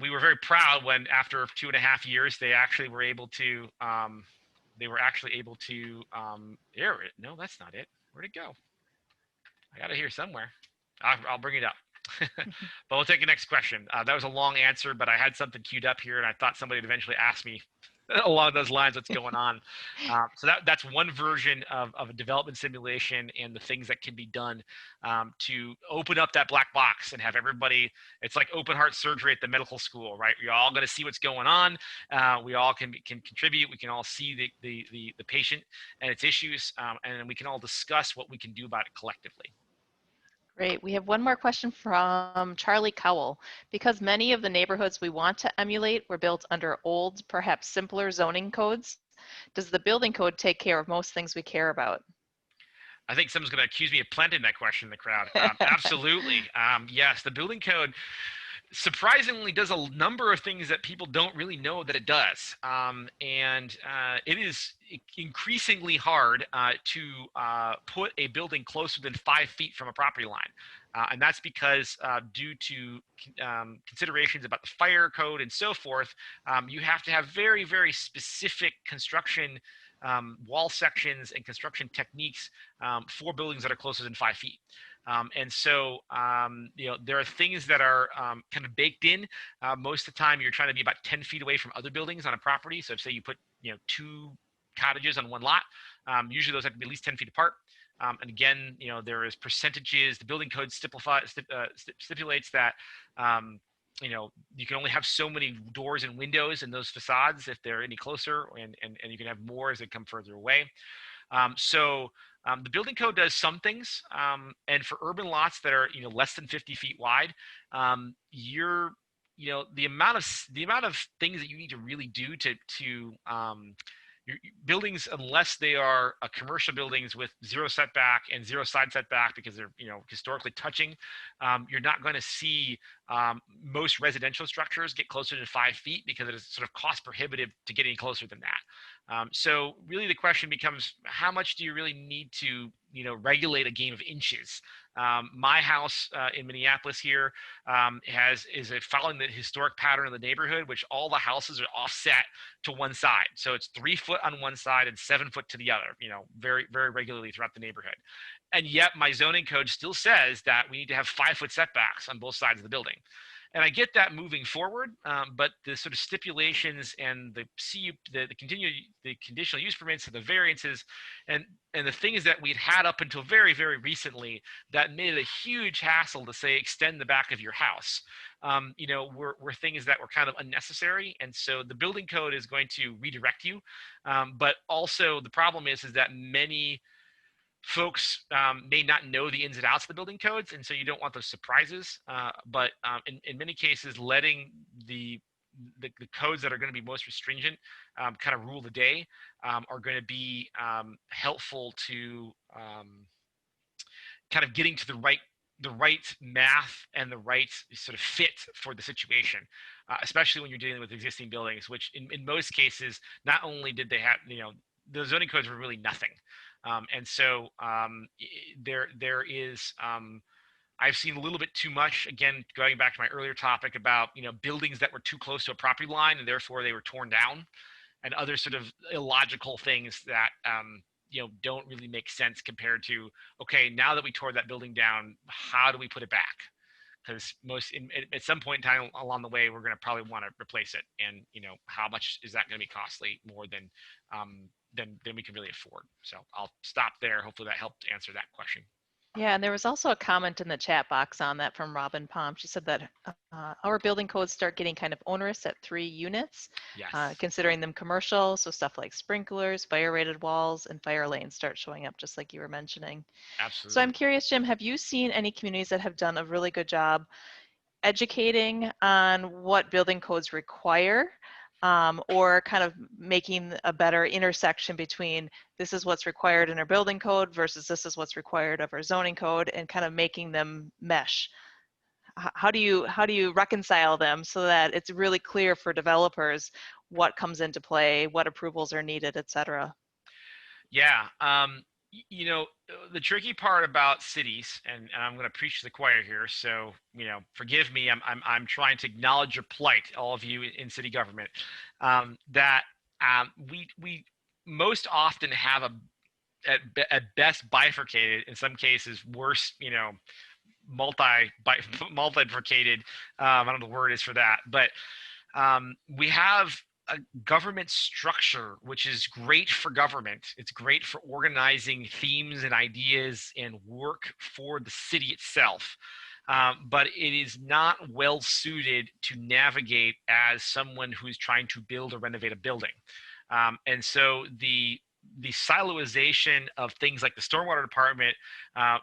we were very proud when, after 2.5 years, they actually were able to, no, that's not it. Where'd it go? I got it here somewhere. I'll bring it up. But we'll take the next question. That was a long answer, but I had something queued up here and I thought somebody would eventually ask me along those lines what's going on. So that's one version of a development simulation and the things that can be done to open up that black box and have everybody, it's like open heart surgery at the medical school, right? We're all going to see what's going on. We all can contribute. We can all see the patient and its issues, and we can all discuss what we can do about it collectively. Great. We have one more question from Charlie Cowell. Because many of the neighborhoods we want to emulate were built under old, perhaps simpler zoning codes, does the building code take care of most things we care about? I think someone's going to accuse me of planting that question in the crowd. Absolutely. Yes, the building code surprisingly does a number of things that people don't really know that it does. It is increasingly hard to put a building closer than 5 feet from a property line. And that's because due to considerations about the fire code and so forth, you have to have very, very specific construction wall sections and construction techniques for buildings that are closer than 5 feet. There are things that are kind of baked in. Most of the time, you're trying to be about 10 feet away from other buildings on a property. So if, say, you put 2 cottages on one lot, usually those have to be at least 10 feet apart. And again, there is percentages. The building code stipulates that you can only have so many doors and windows in those facades if they're any closer, and you can have more as they come further away. The building code does some things, and for urban lots that are less than 50 feet wide, the amount of things that you need to really do to your buildings, unless they are commercial buildings with 0 setback and 0 side setback because they're historically touching, you're not going to see most residential structures get closer to 5 feet because it is sort of cost prohibitive to get any closer than that. So really the question becomes, how much do you really need to regulate a game of inches? My house in Minneapolis here is following the historic pattern of the neighborhood, which all the houses are offset to one side. So it's 3 foot on one side and 7 foot to the other, very, very regularly throughout the neighborhood. And yet my zoning code still says that we need to have 5 foot setbacks on both sides of the building. And I get that moving forward, but the sort of stipulations and the conditional use permits and the variances and the things that we'd had up until very, very recently that made it a huge hassle to, say, extend the back of your house, were things that were kind of unnecessary. And so the building code is going to redirect you. But also the problem is that many folks may not know the ins and outs of the building codes, and so you don't want those surprises. But in many cases, letting the codes that are going to be most stringent kind of rule the day are going to be helpful to kind of getting to the right math and the right sort of fit for the situation, especially when you're dealing with existing buildings, which in most cases, not only did they have, the zoning codes were really nothing. There is, I've seen a little bit too much, again, going back to my earlier topic about, buildings that were too close to a property line and therefore they were torn down, and other sort of illogical things that, don't really make sense compared to, okay, now that we tore that building down, how do we put it back? because at some point in time along the way, we're going to probably want to replace it. And, how much is that going to be costly more than we can really afford? So I'll stop there. Hopefully that helped answer that question. Yeah, and there was also a comment in the chat box on that from Robin Palm. She said that our building codes start getting kind of onerous at 3 units, Yes. considering them commercial. So stuff like sprinklers, fire-rated walls, and fire lanes start showing up, just like you were mentioning. So Absolutely. I'm curious, Jim, have you seen any communities that have done a really good job educating on what building codes require, or kind of making a better intersection between this is what's required in our building code versus this is what's required of our zoning code, and kind of making them mesh? How do you reconcile them so that it's really clear for developers what comes into play, what approvals are needed, et cetera? Yeah. The tricky part about cities, and I'm going to preach to the choir here, so forgive me. I'm trying to acknowledge your plight, all of you in city government. That we most often have at best bifurcated, in some cases worse, multi-bifurcated. I don't know what the word is for that, but we have a government structure, which is great for government. It's great for organizing themes and ideas and work for the city itself. But it is not well suited to navigate as someone who's trying to build or renovate a building. And so the siloization of things like the stormwater department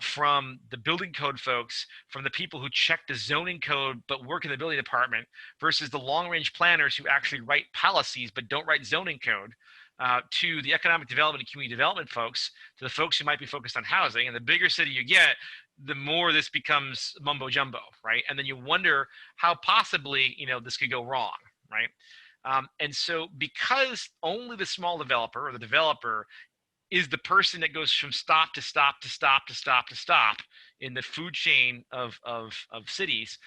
from the building code folks, from the people who check the zoning code but work in the building department, versus the long range planners who actually write policies but don't write zoning code, to the economic development and community development folks, to the folks who might be focused on housing. And the bigger city you get, the more this becomes mumbo jumbo, right? And then you wonder how possibly this could go wrong, right? And so because only the small developer or the developer is the person that goes from stop to stop to stop to stop to stop in the food chain of cities,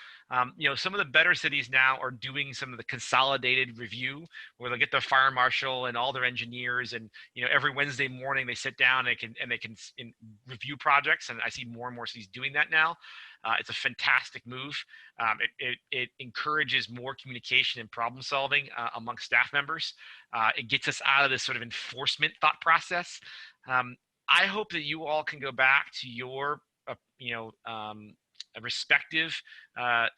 some of the better cities now are doing some of the consolidated review where they'll get their fire marshal and all their engineers, and every Wednesday morning they sit down and they can review projects, and I see more and more cities doing that now. It's a fantastic move. It encourages more communication and problem solving among staff members. It gets us out of this sort of enforcement thought process. I hope that you all can go back to your, respective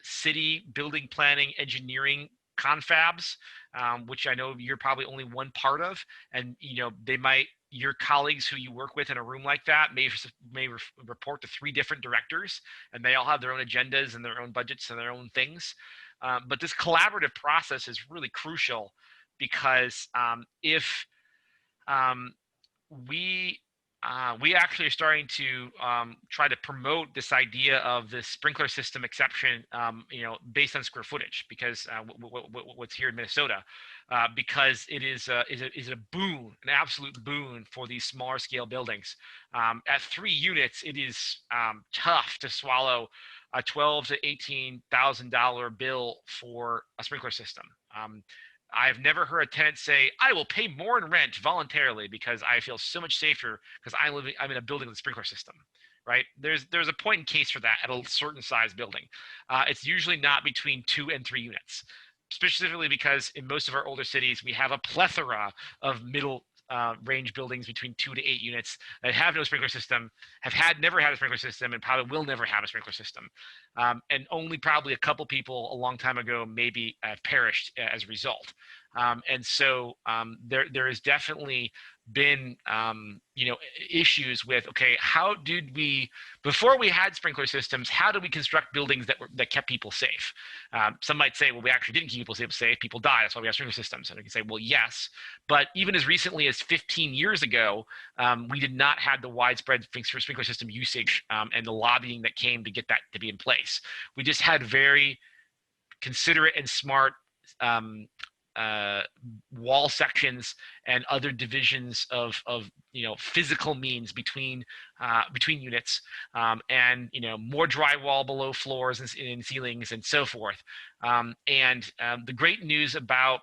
city building planning engineering confabs, which I know you're probably only one part of, and your colleagues who you work with in a room like that may report to 3 different directors, and they all have their own agendas and their own budgets and their own things. But this collaborative process is really crucial, because if we actually are starting to try to promote this idea of the sprinkler system exception, based on square footage, because what's here in Minnesota, because it is a boon, an absolute boon for these smaller scale buildings. At 3 units, it is tough to swallow a $12,000 to $18,000 bill for a sprinkler system. I've never heard a tenant say, "I will pay more in rent voluntarily because I feel so much safer because I'm in a building with a sprinkler system," right? There's a point in case for that at a certain size building. It's usually not between 2 and 3 units, specifically because in most of our older cities, we have a plethora of middle range buildings between 2 to 8 units that have no sprinkler system, never had a sprinkler system, and probably will never have a sprinkler system. And only probably a couple people a long time ago maybe perished as a result. And so there has definitely been issues with, okay, how did we, before we had sprinkler systems, how did we construct buildings that kept people safe? Some might say, well, we actually didn't keep people safe. People died. That's why we have sprinkler systems. And I can say, well, yes, but even as recently as 15 years ago, we did not have the widespread sprinkler system usage and the lobbying that came to get that to be in place. We just had very considerate and smart wall sections and other divisions of physical means between units, and more drywall below floors and ceilings and so forth. And the great news about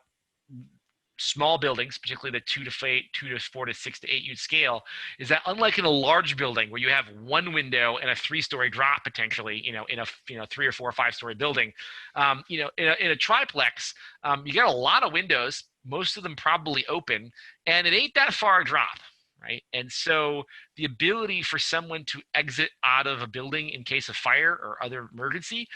small buildings, particularly the 2 to 4 to 6 to 8 unit scale, is that unlike in a large building where you have one window and a 3-story drop potentially, in a 3 or 4 or 5-story building, in a triplex, you got a lot of windows, most of them probably open, and it ain't that far a drop. Right. And so the ability for someone to exit out of a building in case of fire or other emergency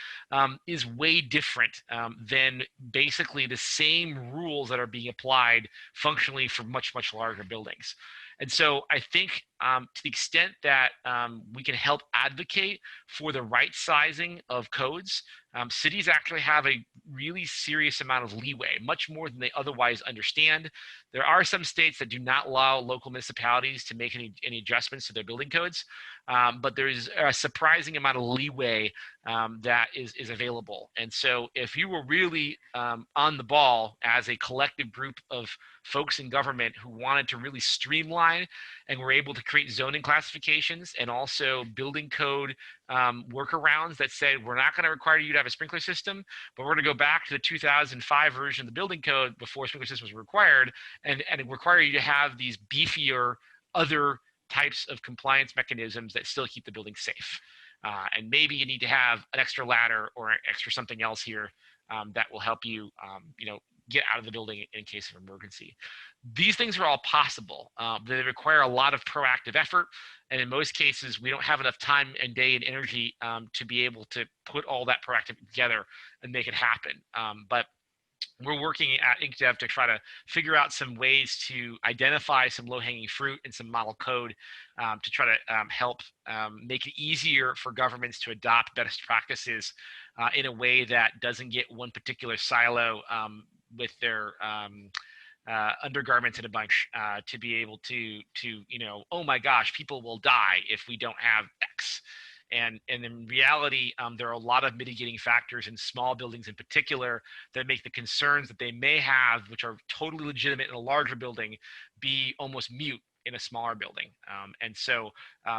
is way different than basically the same rules that are being applied functionally for much, much larger buildings. And so I think to the extent that we can help advocate for the right sizing of codes, cities actually have a really serious amount of leeway, much more than they otherwise understand. There are some states that do not allow local municipalities to make any adjustments to their building codes, but there's a surprising amount of leeway that is available. And so if you were really on the ball as a collective group of folks in government who wanted to really streamline and were able to create zoning classifications and also building code workarounds that said, we're not going to require you to have a sprinkler system, but we're going to go back to the 2005 version of the building code before sprinkler systems were required, and require you to have these beefier other types of compliance mechanisms that still keep the building safe. And maybe you need to have an extra ladder or an extra something else here that will help you, get out of the building in case of emergency. These things are all possible. They require a lot of proactive effort. And in most cases, we don't have enough time and day and energy to be able to put all that proactive together and make it happen. But we're working at IncDev to try to figure out some ways to identify some low-hanging fruit and some model code to try to help make it easier for governments to adopt best practices in a way that doesn't get one particular silo with their undergarments in a bunch to be able to oh my gosh, people will die if we don't have X. And in reality, there are a lot of mitigating factors in small buildings in particular that make the concerns that they may have, which are totally legitimate in a larger building, be almost mute in a smaller building. And so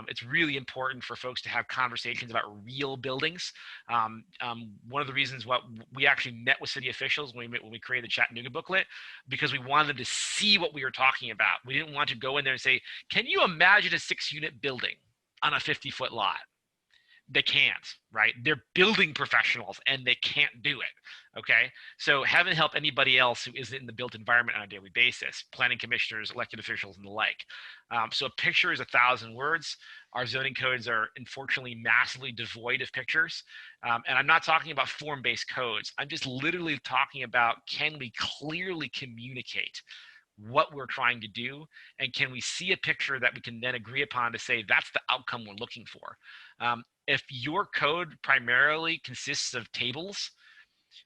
it's really important for folks to have conversations about real buildings. One of the reasons what we actually met with city officials when we created the Chattanooga booklet, because we wanted them to see what we were talking about. We didn't want to go in there and say, can you imagine a 6-unit building on a 50-foot lot? They can't, right? They're building professionals and they can't do it, okay? So heaven help anybody else who isn't in the built environment on a daily basis, planning commissioners, elected officials, and the like. So a picture is 1,000 words. Our zoning codes are unfortunately massively devoid of pictures. And I'm not talking about form-based codes. I'm just literally talking about, can we clearly communicate what we're trying to do, and can we see a picture that we can then agree upon to say that's the outcome we're looking for. If your code primarily consists of tables,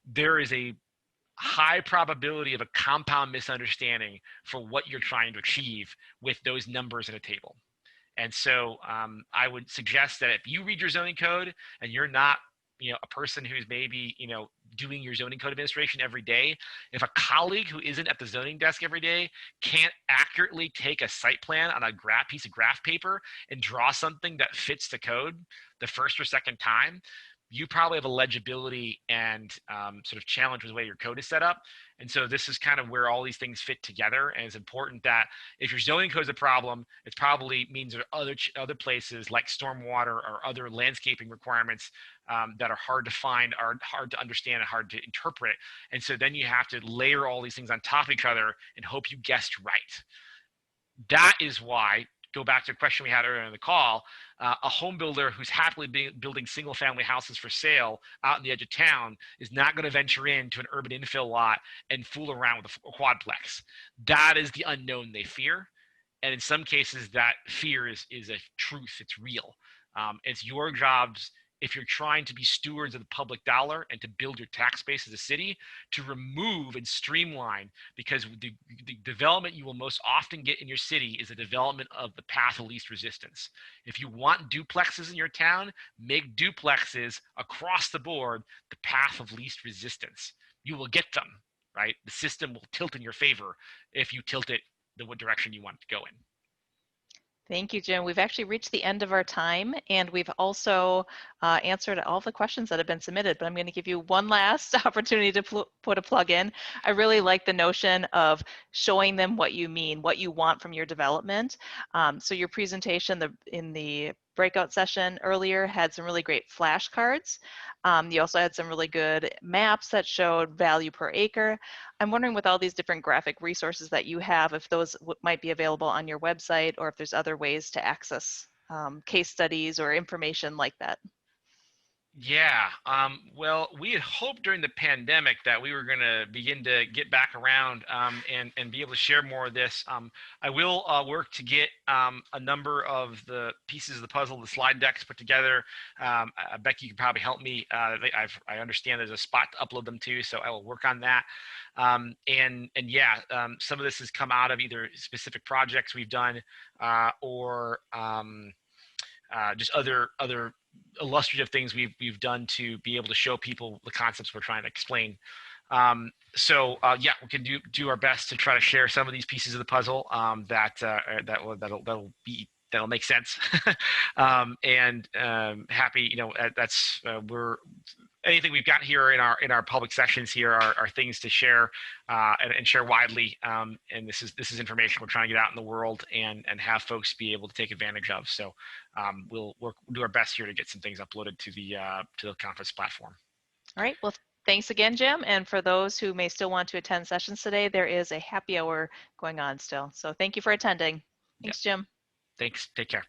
there is a high probability of a compound misunderstanding for what you're trying to achieve with those numbers in a table. And so I would suggest that if you read your zoning code and you're not a person who's maybe doing your zoning code administration every day, if a colleague who isn't at the zoning desk every day can't accurately take a site plan on a piece of graph paper and draw something that fits the code the first or second time, you probably have a legibility and sort of challenge with the way your code is set up. And so this is kind of where all these things fit together. And it's important that if your zoning code is a problem, it probably means there are other places like stormwater or other landscaping requirements that are hard to find, are hard to understand, and hard to interpret. And so then you have to layer all these things on top of each other and hope you guessed right. That is why, go back to a question we had earlier in the call, a home builder who's happily building single family houses for sale out in the edge of town is not going to venture into an urban infill lot and fool around with a quadplex. That is the unknown they fear. And in some cases, that fear is a truth. It's real. It's your jobs, if you're trying to be stewards of the public dollar and to build your tax base as a city, to remove and streamline, because the development you will most often get in your city is a development of the path of least resistance. If you want duplexes in your town, make duplexes across the board the path of least resistance. You will get them, right? The system will tilt in your favor if you tilt it the direction you want it to go in. Thank you, Jim. We've actually reached the end of our time, and we've also answered all the questions that have been submitted, but I'm going to give you one last opportunity to put a plug in. I really like the notion of showing them what you mean, what you want from your development. So your presentation in the breakout session earlier had some really great flashcards. You also had some really good maps that showed value per acre. I'm wondering, with all these different graphic resources that you have, if those might be available on your website, or if there's other ways to access case studies or information like that. Yeah, well, we had hoped during the pandemic that we were going to begin to get back around and be able to share more of this. I will work to get a number of the pieces of the puzzle, the slide decks put together. Becky, you can probably help me. I understand there's a spot to upload them to, so I will work on that. And yeah, some of this has come out of either specific projects we've done or just other illustrative things we've done to be able to show people the concepts we're trying to explain. So yeah, we can do our best to try to share some of these pieces of the puzzle that'll make sense. And happy, that's we're anything we've got here in our public sessions here are things to share and share widely. And this is information we're trying to get out in the world and have folks be able to take advantage of. So we'll do our best here to get some things uploaded to the conference platform. All right. Well, thanks again, Jim. And for those who may still want to attend sessions today, there is a happy hour going on still. So thank you for attending. Thanks, Jim. Thanks. Take care.